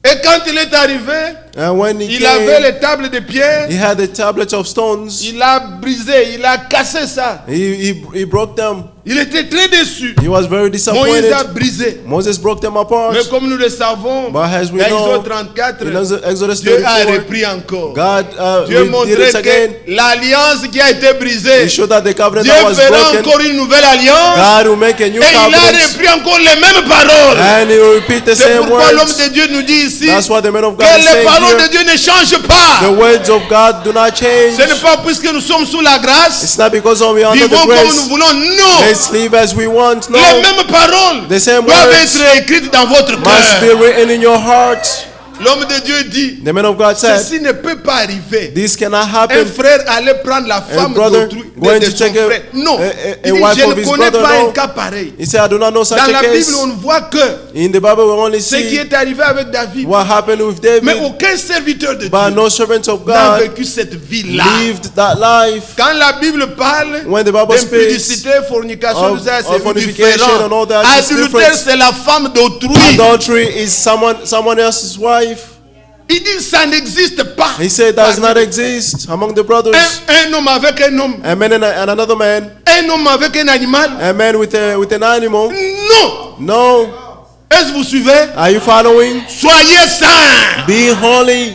Et quand il est arrivé, And when he il avait came, les tables de pierre, he had the tablets of stones. il a brisé, il a cassé ça. He broke them. Il était très déçu. He was very Moïse disappointed. a brisé. Moses broke them apart. Mais comme nous le savons, But as we dans know, Exode 34, in Exodus Dieu a 34, repris encore. God Dieu did montrait it again. que l'alliance qui a été brisée, He showed that the covenant Dieu that was fera broken, encore une nouvelle alliance. God will make a new Et il a covenant, repris encore les mêmes paroles. and He will repeat the C'est same pourquoi l'homme words. de Dieu nous dit ici That's what the man of que God is les saying paroles de here. Dieu ne changent pas. The words of God do not change. Ce n'est pas puisque nous sommes sous la grâce, It's not because we are under vivons the comme nous grace. voulons. Non. Let's live as we want. No. Les mêmes paroles The same doivent words être écrites dans votre must be cœur. written in your heart. L'homme de Dieu dit, The man of God said, ceci ne peut pas arriver. this cannot Un happen. frère allait prendre la femme brother d'autrui, going de to son take a- frère. Non. a Il dit, wife je of ne his connais brother, pas no. un cas pareil. He said, I do not know such Dans a la case. Bible, on ne voit que In the Bible, we only ce qui see est arrivé avec David. what happened with Mais David, aucun serviteur de but Dieu no servant of n'a God vécu cette vie-là. lived that life. Quand la Bible parle When the Bible speaks d'impudicité, fornication, of tout ça, fornication c'est différent. and all that, it's Adultère, different. c'est la femme d'autrui. Adultery is someone else's wife. Il dit ça n'existe pas. He said that does not exist among the brothers. Un homme avec un homme. A man and another man. Un homme avec un animal. A man with an animal. Non. No. Est-ce que vous suivez? Are you following? Soyez saints. Be holy.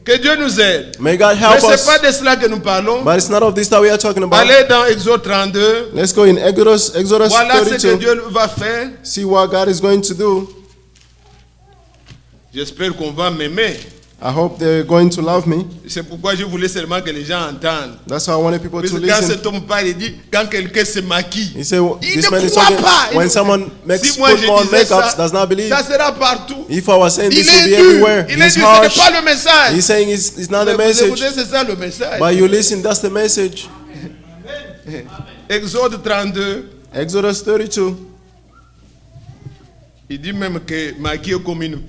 Que Dieu nous aide. May God Mais help ce n'est us. pas de cela que nous parlons. But it's not of this that we are talking about. Allez dans Exode 32. Let's go in Exodus Voilà ce que 32. Dieu va faire. See what God is going to do. J'espère qu'on va m'aimer. I hope they're going to love me. C'est pourquoi je voulais seulement que les gens entendent. That's why I wanted people Parce to que quand listen. cet homme parle, il dit, quand quelqu'un se maquille, He said, il this ne man is croit talking, pas. when someone makes Si moi put je on disais makeups, ça, does not believe. ça sera partout. If I was saying Il this will est be dur. everywhere, Il est he's dur. Ce n'est harsh. pas le message. He's saying it's not the Mais vous écoutez, message. c'est ça le message. But you listen, that's the message. Exode 32, Exodus 32. il dit même que maquiller comme une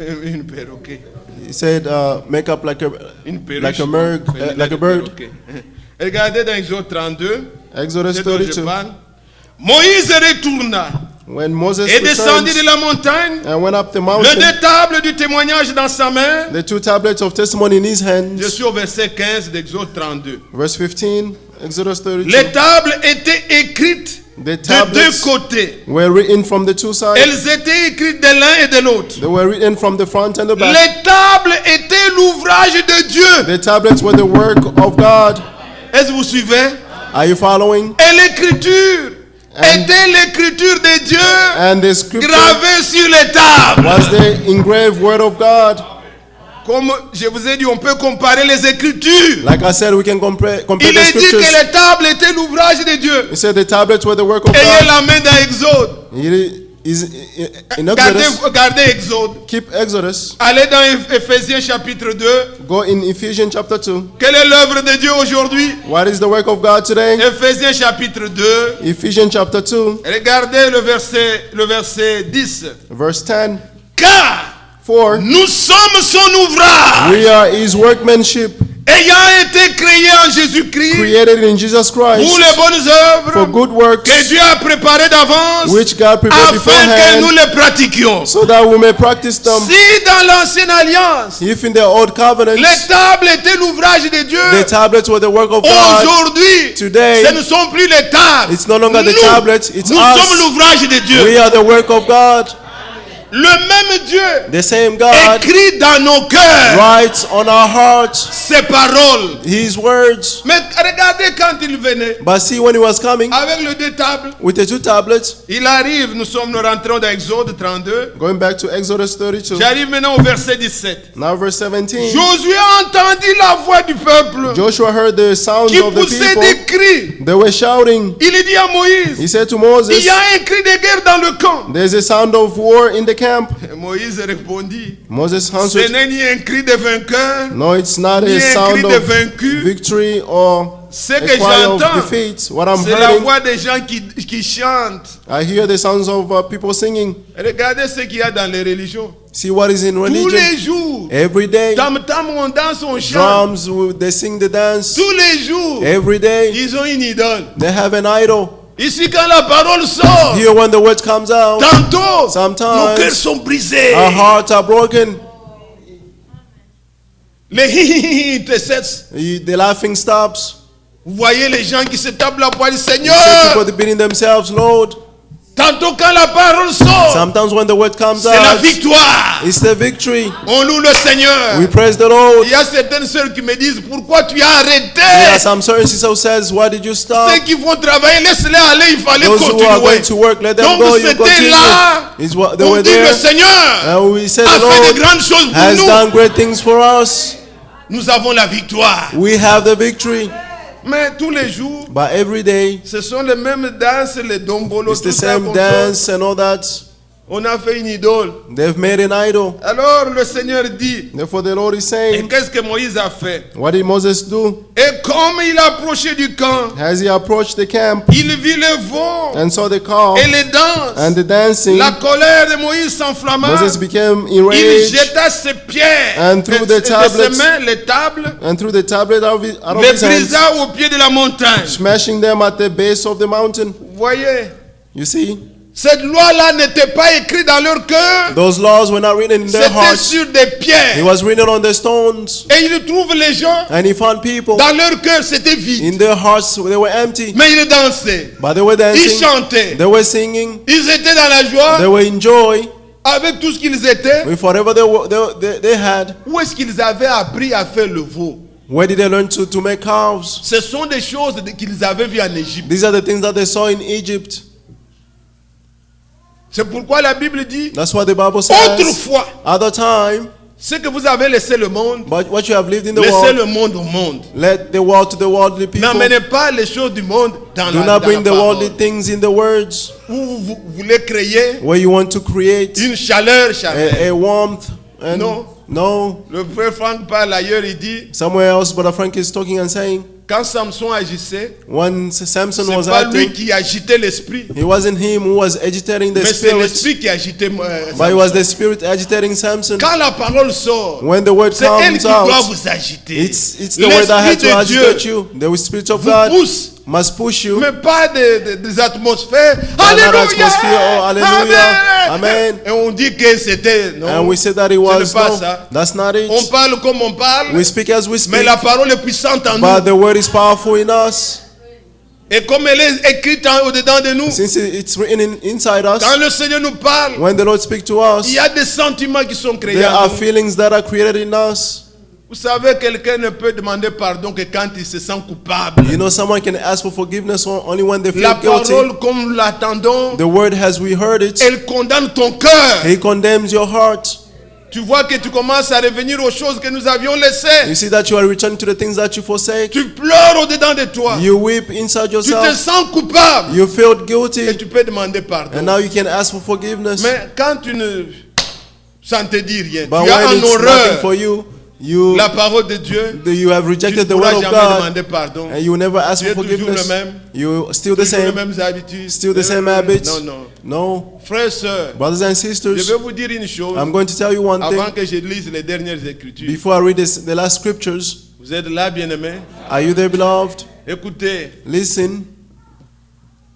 perroquet. He said, make up like Une perruche. a bird, like a bird. Perroquet. Regardez dans Exode 32, Exodus c'est dont je 32. parle. Moïse retourna When Moses et descendit de returned la montagne, and went up the le mountain, deux tables du témoignage dans sa main. the two tablets of testimony in his Je hands. suis au verset 15 d'Exode 32. Verse 15, Exodus 32. Les tables étaient écrites The de deux tablets côtés. were written from the two sides. Elles étaient écrites de l'un et de l'autre. They were written from the front and the back. Les tables étaient l'ouvrage de Dieu. The tablets were the work of God. Est-ce que vous suivez? Are you following? Et l'écriture était l'écriture de Dieu And the scripture gravée sur les tables. was the engraved word of God. Comme je vous ai dit, on peut comparer les écritures. Like I said, we can compare Il the est dit scriptures. que les tables étaient l'ouvrage de Dieu. He said the tablets were the work of Ayez God. la main dans Exode. In Exodus, Gardez Exode. keep Exodus. Allez dans Ephésiens chapitre 2. Go in Ephesians chapter 2. Quelle est l'œuvre de Dieu aujourd'hui? What is the work of God today? Ephésiens chapitre 2. Ephesians chapter 2, Regardez le verset 10. verse 10. Car For nous sommes son ouvrage, we are his workmanship, ayant été créés en Jésus-Christ created in Jesus pour Christ les bonnes for œuvres good works, que Dieu a préparées d'avance which God prepared afin que nous beforehand, les pratiquions. so that we may practice them. Si dans l'ancienne alliance, If in the old covenant, les tables étaient l'ouvrage de Dieu, the tablets were the work of God, aujourd'hui, today, ce ne sont plus les tables. it's no longer the Nous, tablets, it's nous sommes us. l'ouvrage de Dieu. We are the work of God. Le même Dieu The same God écrit dans nos cœurs writes on our hearts ses paroles. his words. Mais regardez quand il venait But see, when he was coming avec les deux tables, with the two tablets, il arrive, nous rentrons dans Exode 32. going back to Exodus 32, J'arrive maintenant au verset 17. now verse 17. Josué entendit la voix du peuple Joshua heard the sounds qui of the poussait people. des cris. They were shouting. Il dit à Moïse, He said to il Moses, y a un cri de guerre dans le camp. there's a sound of war in the camp. Et Moïse répondit, Moses ce answered, n'est ni un cri de vainqueur, no, it's not ni a un sound cri de of vaincu, victory or Ce a que cry of j'entends, defeat. What I'm c'est la hearing, voix des gens qui chantent. I hear the sounds of people singing. Regardez ce qu'il y a dans les religions. See what is in Tous religion. les jours, Every day, tam-tam, on danse, on chante. drums, they sing the dance. Tous les jours, Every day, ils ont une idole. they have an idol. Ici, quand la parole sort, Here, when the word comes out, tantôt, Sometimes, nos cœurs sont brisés. our hearts are broken. Les hi te cessent. The laughing stops. Vous voyez les gens qui se tapent la poitrine, You see Seigneur. people beating themselves, Lord. Tantôt, quand la parole sort, Sometimes when the word comes c'est la out, victoire. it's the victory. On loue le Seigneur. We praise the Lord. Il y a certaines sœurs qui me disent, pourquoi tu as There arrêté? are some certain sisters who says, why did you stop? Ceux qui vont travailler, laisse-les aller, il fallait Those who are going continuer. to work, let them Donc go, you c'était continue. là, Is what they on were dit le there. Seigneur And we said a the fait de Lord grandes choses pour has nous. done great things for us. Nous avons la victoire. We have the victory. Mais tous les jours, But every day, ce sont les mêmes danses, les dombolos, it's tout the ça same comme ça. dance and all that. On a fait une idole. They've made an idol. Alors le Seigneur dit, Therefore the Lord is et saying, qu'est-ce que Moïse a fait? what did Moses do? Et comme il approchait du camp, As he approached the camp il vit les veaux and saw the calf et les danses. and the dancing, La colère de Moïse s'enflamma. Moses became Il enraged jeta ses pierres And threw the et ses tablets. mains, les tables, and threw the tablet out of les his hands, brisa au pied de la montagne. smashing them at the base of the mountain. Vous voyez, You see, cette loi-là n'était pas écrite dans leur cœur. those laws were not written in their C'était hearts. sur des It pierres. was written on the stones. Et il trouve les gens, And he found people dans leur cœur, c'était vide. in their hearts, they were empty. Mais ils dansaient. But they were Ils dancing, chantaient. they were singing, Ils étaient dans la they joie were in joy avec tout ce qu'ils étaient. with whatever they had. Où est-ce qu'ils avaient appris à faire le veau? Where did they learn to make calves? Ce sont des choses qu'ils avaient vues en Égypte. These are the things that they saw in Egypt. C'est pourquoi la Bible dit, That's what the Bible says. autrefois, Other time, ce que vous avez laissé le monde, but what you have lived in the laissez world, le monde au monde. let the world to the worldly people. N'amenez pas les choses du monde dans Do la, not dans bring la the parole. worldly things in the words Où vous voulez créer where you want to create une chaleur charnelle. a warmth. And no. Le frère Franck parle ailleurs, il dit, Somewhere else, Brother Frank is talking and saying, quand Samson agissait, when Samson was c'est pas lui acting, qui agitait l'esprit, it wasn't him who was agitating the mais c'est spirit, l'esprit qui agitait but it Samson. was the spirit agitating Samson. Quand la parole sort, When the word c'est elle comes qui doit out, vous agiter. it's the word that had to L'esprit de agitate Dieu you. The spirit of vous God pousse, must push you. mais pas des atmosphères. Not Alléluia! atmosphere, oh, hallelujah, amen. Et on dit que c'était, non, And we said that it ce was n'est pas no, ça. that's not On it. parle comme on parle, We speak as we mais speak, la parole est puissante en but nous. the word is powerful in us. Et comme elle est écrite au-dedans de nous, Since it's written inside us, quand le Seigneur nous parle, when the Lord speaks to us, il y a des sentiments qui sont créés there en are nous. feelings that are created in us. Vous savez, quelqu'un ne peut demander pardon que quand il se sent coupable. You know, someone can ask for forgiveness only when they feel La guilty. parole, comme nous l'attendons, The word, as we heard it, elle condamne ton cœur. He condemns your heart. Tu vois que tu commences à revenir aux choses que nous avions laissées. You see that you are returning to the things that you forsake. Tu pleures au-dedans de toi. You weep inside Tu te yourself. sens coupable. You feel Et guilty, tu peux demander pardon. and now you can ask for forgiveness. Mais quand tu ne... Ça ne te dit rien. But Tu as when en it's nothing horreur for you, you la parole de Dieu. you have Tu ne rejected the pourras word of jamais God, demander pardon. and you never ask Tu es for toujours forgiveness. le même. You still the Toujours les same, mêmes habitudes. still the same habits. Non, non. No, Frères, sœurs, brothers and je sisters, vais vous dire une chose I'm going to tell you one avant thing que je lise les dernières écritures. before I read the last scriptures. Vous êtes là, bien-aimés? Are you there, beloved? Écoutez, Listen,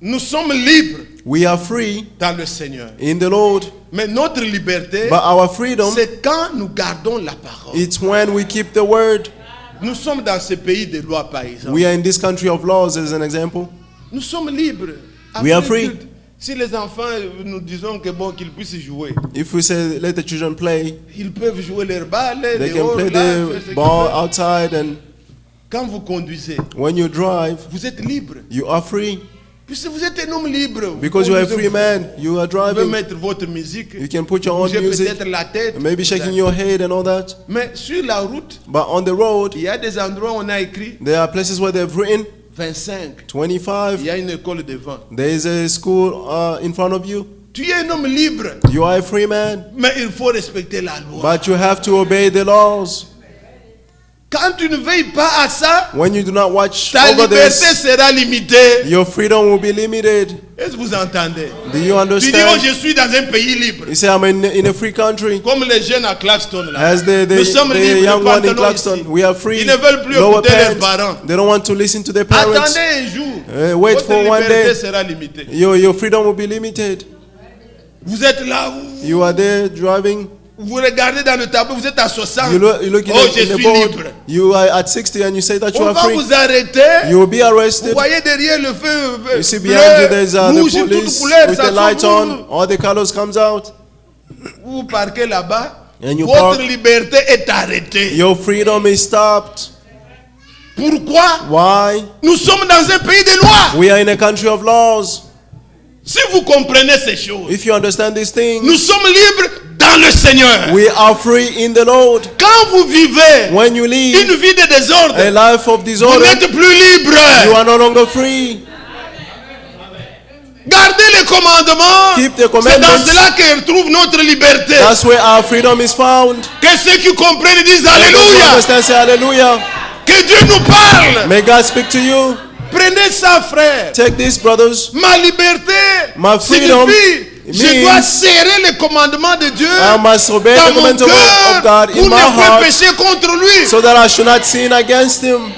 nous sommes libres we are free dans le Seigneur. in the Lord, Mais notre liberté, but our freedom, c'est quand nous gardons la parole. it's when we keep the word. Nous sommes dans ce pays de loi, par exemple. We are in this country of laws, as an example. Nous sommes libres. We are Après free. culte, si les enfants, nous disons que bon, qu'ils puissent jouer, If we say let the children play, ils peuvent jouer leur balle, they can dehors, play là, faire ce the qu'ils ball veulent. outside, and Quand vous conduisez, when you drive, vous êtes libre. you are free. Puisque vous êtes un homme libre. Vous Because you are a conduisez, free man, you are Vous pouvez driving. mettre votre musique. You can put your own Bouger music, peut-être la tête. maybe shaking your head and all that. Mais sur la route, But on the road, il y a des endroits où on a écrit there are places where they've written 25. Il 25. y a une école devant. There is a school in front of you. Tu es un homme libre. You are a free man, Mais il faut respecter la loi. but you have to obey the laws. Quand tu ne veilles pas à ça, when you do not watch ta over liberté this, sera limitée. your freedom will be limited. Est-ce que vous entendez? Do you Tu dis, oh, understand? je suis dans un pays libre. You say, I'm in a free country. Comme les jeunes à Claxton là. As Nous sommes the libres, young nous one in pardonnons Claxton, ici. we are free. Ils ne veulent plus Lower écouter leurs parents. parents. They don't want to listen to their parents. Attendez un jour. Wait votre for one liberté day. sera limitée. Your freedom will be limited. Vous êtes là, You are there driving. vous regardez dans le tableau, vous êtes à 60. You look Oh, je in the suis board. libre. You are at 60 and you say that you On are va free. vous arrêter. You will be Vous arrested. voyez derrière le feu You see bleu, behind you there's the rouge, toute police couleur, with ça the lights s'ouvre. on. All the colors comes out. Vous parquez là-bas. And you Votre park. liberté est arrêtée. Your freedom is stopped. Pourquoi? Why? Nous sommes dans un pays de loi. We are in a country of laws. Si vous comprenez ces choses, If you understand these things, nous sommes libres dans le Seigneur. we are free in the Lord. Quand vous vivez When you live une vie de désordre, a life of vous disorder, n'êtes plus libre. you are no longer free. Gardez les commandements. Keep the C'est dans commandments. cela que trouve notre liberté. That's where our freedom is found. Que ceux qui comprennent disent Let those who Alléluia. understand say hallelujah. Que Dieu nous parle. May God speak to you. Prenez ça, frère. Take this, brothers. Ma liberté My freedom signifie je means dois serrer les commandements de Dieu I must obey dans the mon commandments cœur of God pour in my ne pas heart pécher contre lui. so that I should not sin against Him.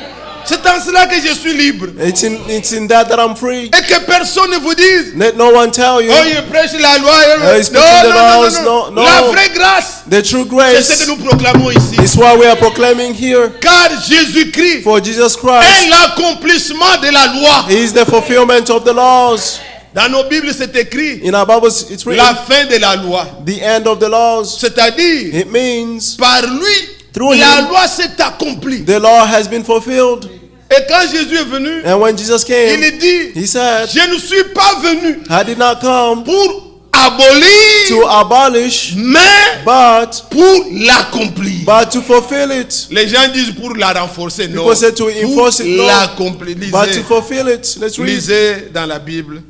C'est en cela que je suis libre. It's in that I'm free. Et que personne ne vous dise Let no one tell you oh, il prêche la loi. he's preaching the laws. No, no. La vraie grâce, the true c'est ce grace. que nous proclamons ici. Is what we are proclaiming here. Car Jésus-Christ For Jesus est Christ l'accomplissement de la loi. He is the fulfillment of the laws. Dans nos Bibles, c'est écrit In our Bibles, it's written la fin de la loi. the end of the laws. C'est-à-dire, It means par lui, Through la him. loi s'est accomplie. the law has been fulfilled. Et quand Jésus est venu, And when Jesus came, il dit, He said, je ne suis pas venu I did not come pour abolir, to abolish, mais but pour l'accomplir. to fulfill it. Les gens disent pour la renforcer, non. People say to enforce Pour it, no. l'accomplir. But to fulfill it. Let's read. Lisez dans la Bible.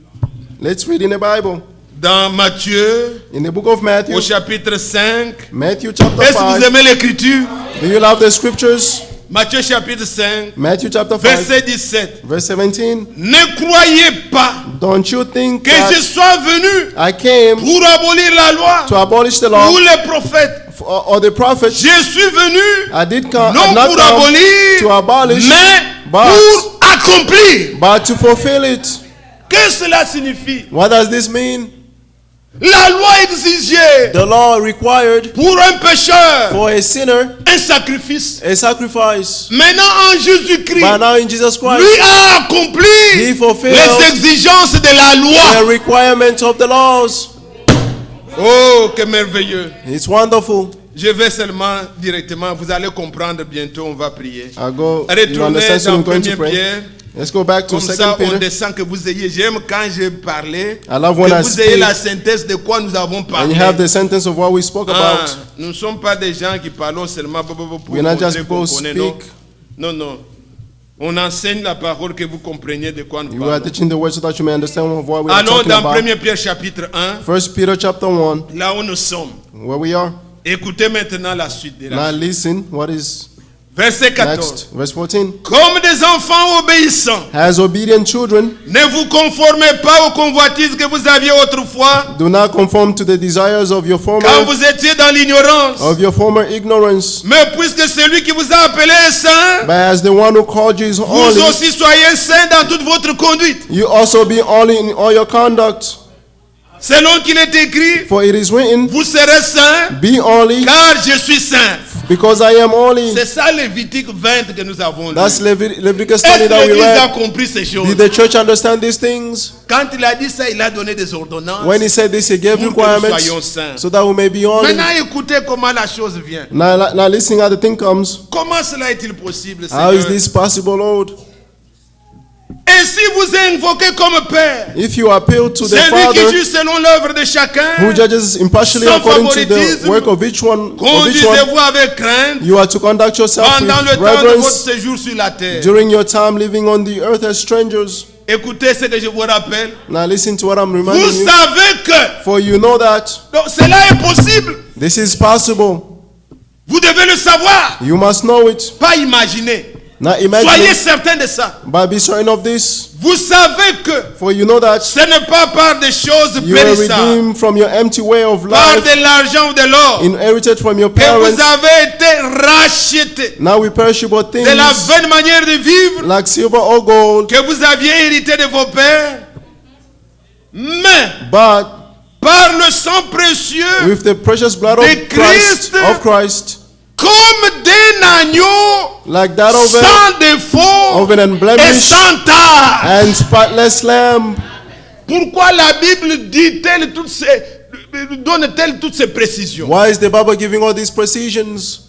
Let's read in the Bible. Dans Matthieu, In the book of Matthew, au chapitre 5. Matthew chapter Est-ce que vous 5. aimez l'écriture? Do you love the scriptures? Matthieu chapitre 5, Matthew chapter 5, verset 17. verse 17. Ne croyez pas Don't you think que je that sois venu I came pour abolir la loi to abolish the law ou les prophètes. or the prophets? Je suis venu I did come, non not pour come abolir, to abolish, mais but- pour accomplir. but to fulfill it. Qu'est-ce que cela signifie? What does this mean? La loi exigeait The law required pour un pécheur for a sinner un sacrifice. a sacrifice. Maintenant en Jésus-Christ, But now in Jesus Christ, lui a accompli He fulfilled les exigences de la the loi. requirement of the laws. Oh, que merveilleux. It's wonderful. Je vais seulement directement, vous allez comprendre bientôt, on va prier. I go. You Retournez understand? So dans I'm going to 1 pray. Pierre. Let's go back to Comme 2 ça, on Peter. descend que vous ayez. J'aime quand je parlais, I love when I que vous ayez speak. la synthèse de quoi nous avons And parlé. you have the sentence of what we spoke Ah, about. nous ne sommes pas des gens qui parlons seulement pour We're not just montrer qu'on people connaît, speak. non. Non. On enseigne la parole que vous compreniez de quoi nous You are parlons. teaching the word so that you may understand of what we are Allons talking dans about. 1 Pierre chapitre 1, 1 Peter chapter 1, là où nous sommes. where we are. Écoutez maintenant la suite de Now la listen, what is verset 14. next? Verse 14. Comme des enfants obéissants, As obedient children, ne vous conformez pas aux convoitises que vous aviez autrefois do not conform to the desires of your quand former vous étiez dans l'ignorance. ignorance, Mais puisque celui qui vous a appelé est saint, but as the one who called you is vous holy, aussi soyez saints dans toute votre conduite. you also be holy in all your conduct. Selon qu'il est écrit, For it is written, vous serez saints be holy, car je suis saint. because I am holy. C'est ça Lévitique 20 que nous avons lu. That's Leviticus Est-ce 20 que that we l'Église a read. compris ces choses? Did the church understand these things? Quand il a dit ça, il a donné des ordonnances. When he said this, he gave Pour que nous requirements soyons saints. so that we may be holy. Maintenant, écoutez comment la chose vient. Now listening how the thing comes. Comment cela est-il possible, How is Seigneur? this possible, Lord? Et si vous invoquez comme Père, If you appeal to the celui qui Father juge selon l'œuvre de chacun, who judges impartially sans according to favoritisme, the work of each one, conduisez-vous avec crainte you are to conduct yourself pendant le with temps de votre reverence séjour sur la terre. during your time living on the earth as strangers. Écoutez ce que je vous rappelle. Now listen to what I'm Vous reminding you. savez que For you know that donc, cela est possible. this is possible. Vous devez le savoir, You must know it. pas imaginer. Not Soyez imagine it, certain de ça. but be certain of this. Vous savez que For you know that ce n'est pas par des choses you are périssables, redeemed from your empty way of par life, de l'argent ou de l'or, inherited from your que parents. vous avez été rachetés Now we perishable de la things vaine manière de vivre like silver or gold, que vous aviez hérité de vos pères, mais but par le sang précieux, with the precious blood de of Christ, comme d'un agneau like that of sans défaut of an et unblemished sans tare. and spotless lamb. Pourquoi la Bible dit-elle donne-t-elle toutes ces précisions? Why is the Bible giving all these precisions?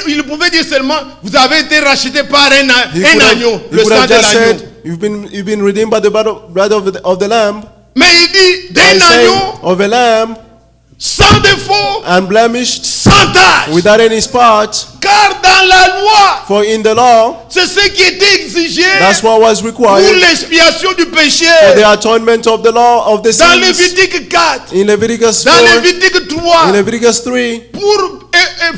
Il pouvait dire seulement, vous avez été racheté par un agneau, He le could sang have de just l'agneau. said, you've been redeemed by the blood of the lamb. Mais il dit, By d'un saying, agneau of a lamb, sans défaut, unblemished, sans tache. without any spot. Car dans la loi, For in the law, c'est ce qui était exigé that's what was pour required l'expiation du péché. for the atonement of the law of the Dans sins. Lévitique 4, In Leviticus 4, dans Lévitique 3, in Leviticus 3, pour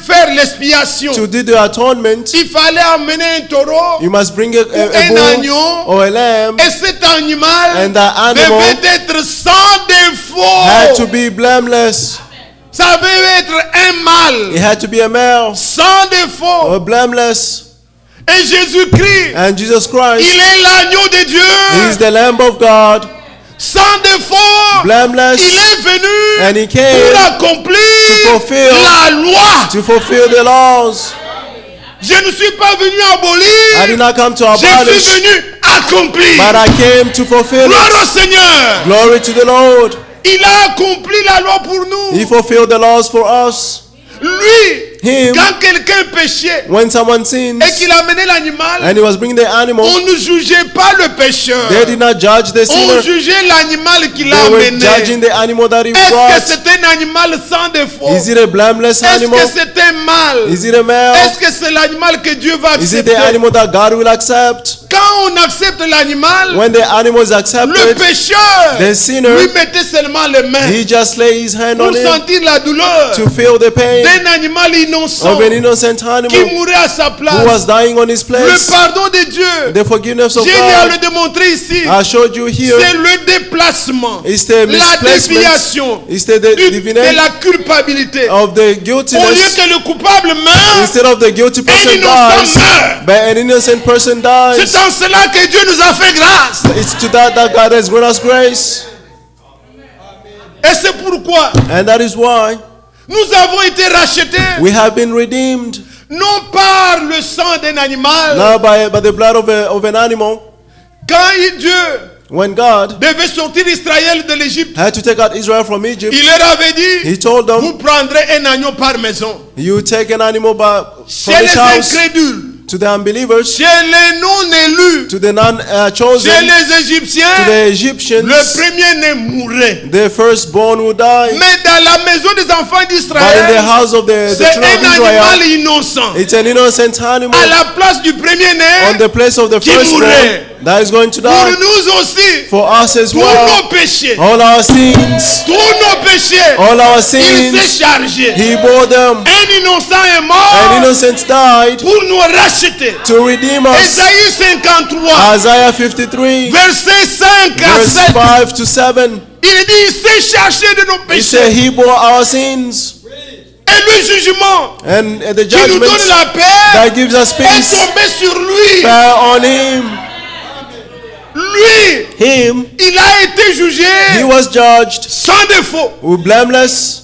faire l'expiation, to do the atonement, il fallait amener un taureau you must bring a un bull agneau, or a lamb. et cet animal And the animal devait être sans Had to défaut. be blameless. Ça devait être un mâle It had to be a male sans défaut. or blameless. Et Jésus-Christ, And Jesus Christ, il est l'agneau de He is Dieu, the Lamb of God, sans défaut. blameless, Il est venu and He pour came accomplir to fulfill- la loi. to fulfill the laws. Je ne suis pas venu abolir, I did not come to je abolish, suis venu accomplir. but I came to fulfill Gloire au it. Seigneur. Glory to the Lord. Il a accompli la loi pour nous. He fulfilled the laws for us. Lui, Him, quand quelqu'un péchait when someone sins, et qu'il amenait l'animal, and he was bringing the animal, on ne jugeait pas le pécheur. they did not judge the On sinner. jugeait l'animal qu'il a They were amené. judging the animal that he Est-ce que brought. c'est un animal sans défaut? Is it a blameless Est-ce animal? que c'est un mâle? Is it a male? Est-ce que c'est l'animal que Dieu va Is it accepter? the animal that God will accept? Quand on accepte l'animal, When the animal is le accepted, pécheur the sinner, lui mettait seulement les mains he just lay his hand pour on him sentir la douleur to feel the pain d'un animal innocent of an innocent qui animal mourait à sa who place. was dying on his Le place. pardon de Dieu, The forgiveness of j'ai à le God, démontrer ici, I showed you here, c'est le déplacement, is the la misplacement, déviation is the de divination la culpabilité. of the Au lieu guiltiness. que le coupable meure, Instead of the guilty person innocent dies, meurt. but an innocent person c'est dies. en cela que Dieu nous a fait grâce. It's to that God has given us grace. Et c'est pourquoi And that is why nous avons été rachetés, we have been redeemed, non par le sang d'un animal. not by the blood of an animal. Quand Dieu When God devait sortir Israël de l'Égypte, had to take out Israel from Egypt, il leur avait dit, He told them, vous prendrez un agneau par maison. you take an animal from Chez each les house. incrédules, To the unbelievers, chez les non-élus, to the chez non-chosen, les to Égyptiens, the Egyptians, le premier-né mourait. the firstborn will die. Mais dans la maison des enfants But in the d'Israël, house of the c'est children un of Israel, animal innocent. it's an innocent À animal la place du on premier-né, the place of the qui firstborn mourrait. that is going to pour die. nous aussi, For us as tous well, nos péchés, all our sins, tous nos péchés, all our il s'est sins, chargé. He bore them. Un innocent est An mort innocent died pour nous racheter. to redeem us. Ésaïe 53, Isaiah 53, verset 5 à verse 7. 5 to 7. Il dit, il s'est chargé de nos He said péchés. He bore our sins. Et le jugement And the qui nous donne judgment la paix that gives us est peace tombé sur lui. fell on Him. Lui, Him, il a été jugé He was judged sans défaut. with blameless,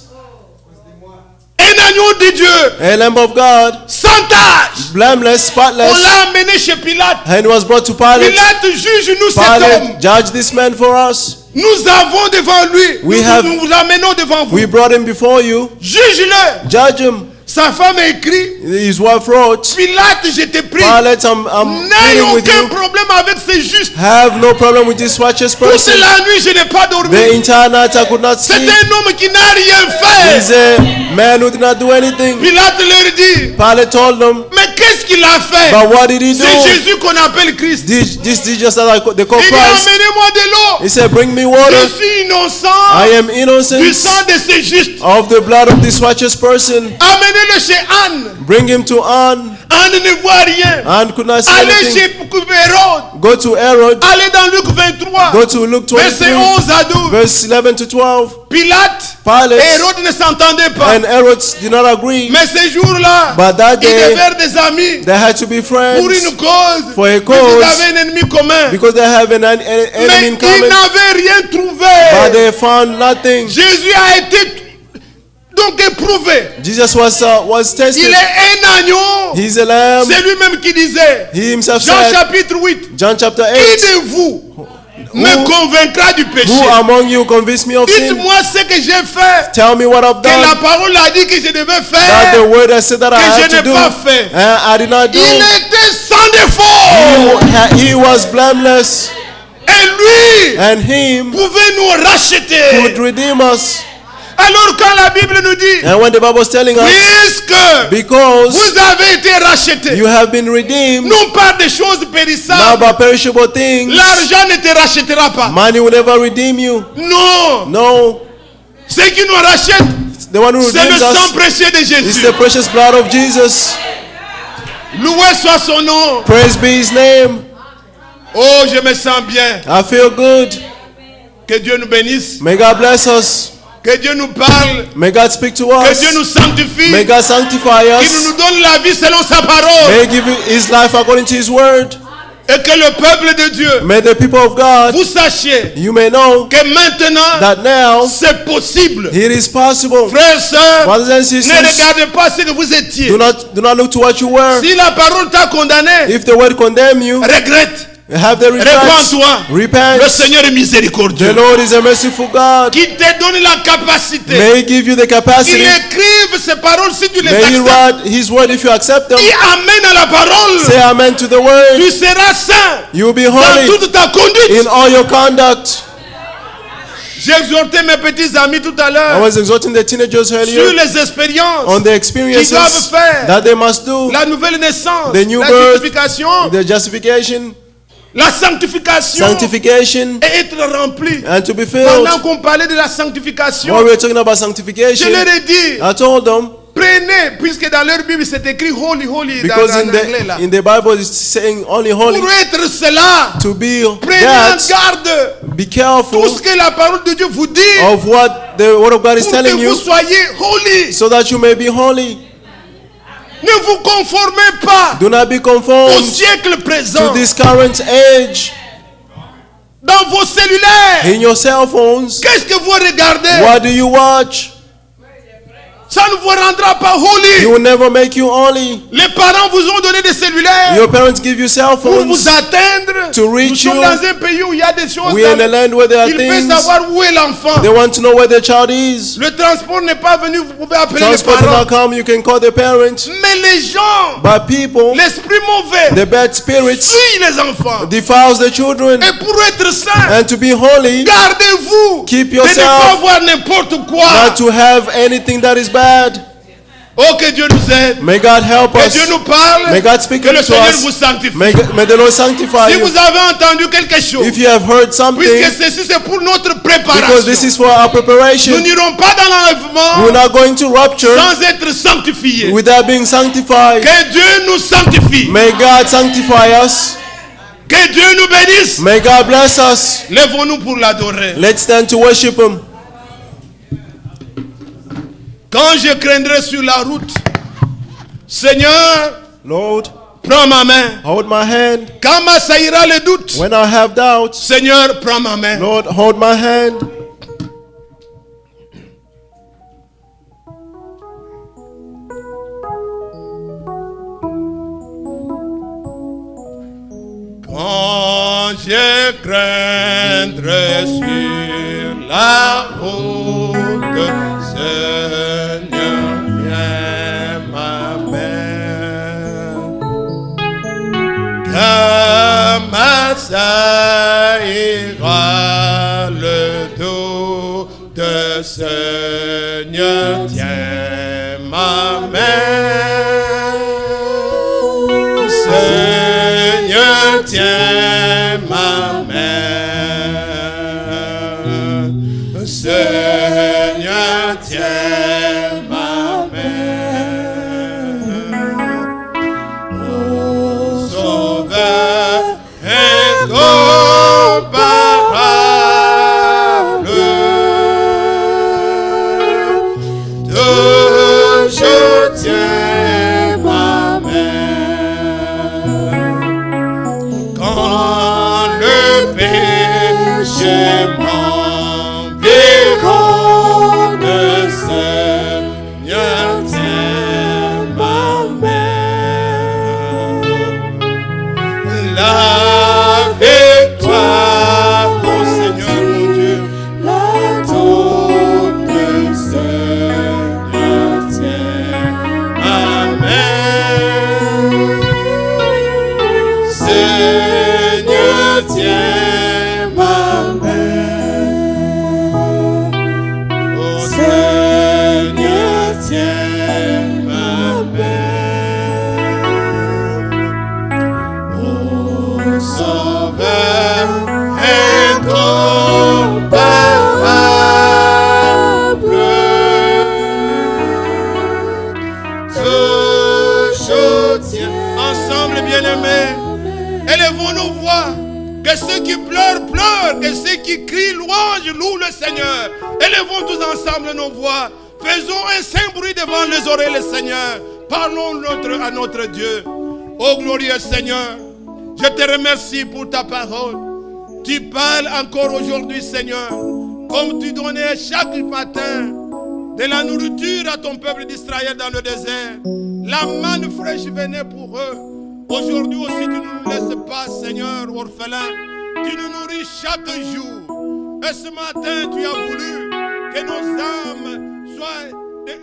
Un agneau de Dieu, a Lamb of God, sans tache. blameless, On spotless, l'a amené chez Pilate. and was brought to Pilate. Pilate juge nous cet homme. Pilate judged this man for us. Nous avons devant lui. Nous vous l'amenons devant vous. We brought him before you. Juge-le. Judge him. Sa femme écrit, His wife wrote, Pilate, je te prie, Pilate, I'm n'aie pleading with aucun you. problème problème avec ces justes. have no problem with this righteous Toute person. la nuit, je n'ai pas dormi. The entire night I could not C'est sleep. un homme qui n'a rien He's fait. a man who did not do anything. Pilate leur dit, Pilate told them, mais qu'est-ce qu'il a fait? but what did he do? C'est Jésus qu'on appelle Christ. This Jesus that they call Il dit, Christ. amenez-moi de l'eau. He said, bring me water. Je suis innocent I am du innocent sang de ces justes. of the blood of this righteous person. Amenez-le chez Anne. Bring him to Anne. Anne ne voit rien. Anne could not see Allez anything. chez Hérode. Go to Herod. Allez dans Luc 23. Go to Luke Verset 23, 11 à 12. verse 11 to 12. Pilate Pilate et Hérode ne s'entendaient pas. and Herod did not agree. Mais ces jours-là, But that ils day, devinrent des amis they had to be pour friends une cause. for a Ils cause avaient un ennemi commun. because they have an enemy Mais in ils common. n'avaient rien But trouvé. they found nothing. Jésus a été donc éprouvé. Jesus was Il tested. est un agneau. He's a lamb. C'est lui-même qui disait. He himself Jean said, chapitre 8. John chapter Qui 8, de vous me convaincra du péché? who among you convinced me of sin? Dites-moi ce que j'ai fait. Tell me what I've Que la done. parole a dit que je devais That faire. the word has said that I Que had je to n'ai do, pas fait. and I did not do. Il était sans défaut. He was blameless, Et lui and him pouvait nous could racheter. redeem us. Alors quand la Bible nous dit, And when the Bible is telling us, puisque because vous avez été rachetés, you have been redeemed, non pas des choses not périssables, by perishable things, l'argent ne te rachètera pas. money will never redeem you. Non, No, ce qui nous rachète, the one who c'est le redeems sang us précieux de is Jésus. the precious blood of Jesus. Loué soit son nom. Praise be his name. Oh, je me sens bien. I feel good. Que Dieu nous bénisse. May God bless us. Que Dieu nous parle. May God speak to Que us. Dieu nous sanctifie. May God sanctify Qu'il us. nous donne la vie selon sa parole. May he give his life according to his word. Et que le peuple de Dieu, May the people of God, vous sachiez you may know que maintenant, that now c'est possible. it is possible. Frères et sœurs, Brothers and ne sisters, regardez pas ce que vous étiez. do not look to what you were. Si la parole t'a condamné, If the word condemn you, regrette. have the regrets. Répands-toi. Le Repent. Seigneur est miséricordieux. The Lord is a merciful God. Qui te donne la capacité. May he give you the Qu'il capacity. écrive ces paroles si tu les May he acceptes. write his word if you accept them. Qui amène à la parole. Say amen to the word. Tu seras saint You will be dans holy toute ta conduite. in all your conduct. J'ai exhorté mes petits amis tout à I l'heure was exhorting the teenagers sur earlier les expériences on the qu'ils experiences doivent faire. that they must do. La nouvelle naissance, The new la birth, justification, the justification, la sanctification sanctification, et être rempli. and to be filled. Pendant qu'on parlait de la sanctification, While we were talking about je sanctification, leur ai dit, I told them, prenez, puisque dans leur Bible c'est écrit holy, holy because en anglais là. in the Bible it's saying only holy, Pour être cela, to be prenez en that, garde be tout careful ce que la parole de Dieu vous dit of what the word of God is pour que telling vous you, soyez holy. so that you may be holy. Ne vous conformez pas Do not be au conformed siècle présent. to this current age. Dans vos cellulaires, In your cell phones, qu'est-ce que vous regardez? what do you watch? Ça ne vous rendra pas It holy. will never make you holy. Les parents vous ont donné des cellulaires Your parents give you cell pour vous phones atteindre. to reach Nous sommes you. dans un pays où il y a des choses. We are in a land where there are Il peut things. savoir où est l'enfant. They want to know where their child is. Le transport n'est pas venu, vous pouvez appeler les Transport did parents. not come, you can call the parents. Mais les gens, But people, l'esprit mauvais, the bad spirits, fuit les enfants. defiles the children. Et pour être saint, And to be holy, gardez-vous keep de ne pas yourself voir n'importe quoi. not to have anything that is bad. Oh, que Dieu nous aide. May God help Que us. Dieu nous parle. May God speak Que le to Seigneur us. vous sanctifie. May the Lord sanctify Si you. vous avez entendu quelque chose, If you have heard something, puisque ceci c'est pour notre because this préparation, is for our nous preparation, n'irons pas dans we're l'enlèvement not going to rapture sans être sanctifiés. without being sanctified. Que Dieu nous sanctifie. May God sanctify us. Que Dieu nous bénisse. May God bless us. Lèvons-nous pour l'adorer. Let's stand to worship Him. Quand je craindrai sur la route, Seigneur, Lord, prends ma main. hold my hand. Quand m'assaillira le doute, When I have doubts, Seigneur, prends ma main. Lord, hold my hand. Quand je craindrai sur la route, Seigneur, viens ma main. Car m'assaillera le dos de Seigneur, tiens ma main. Seigneur, tiens ma main. Seigneur, tiens ma main. Ô Sauveur incomparable, toujours tiens ma main. Quand le péché m'environne, Seigneur, tiens ma main. La victoire, ô Seigneur mon Dieu, la tombe, Seigneur, tiens ma main. Seigneur, tiens ma main. Oh Seigneur, tiens ma main. Oh Sauveur incomparable, toujours tiens. Ensemble, bien-aimés, élevons nos voix. Que ceux qui pleurent, pleurent. Que ceux qui crient louange, louent le Seigneur. Élevons tous ensemble nos voix. Faisons un saint bruit devant les oreilles, le Seigneur. Parlons à notre Dieu. Ô glorieux Seigneur, je te remercie pour ta parole. Tu parles encore aujourd'hui, Seigneur, comme tu donnais chaque matin de la nourriture à ton peuple d'Israël dans le désert. La manne fraîche venait pour eux. Aujourd'hui aussi, tu ne nous laisses pas, Seigneur, orphelins. Tu nous nourris chaque jour. Et ce matin, tu as voulu que nos âmes soient des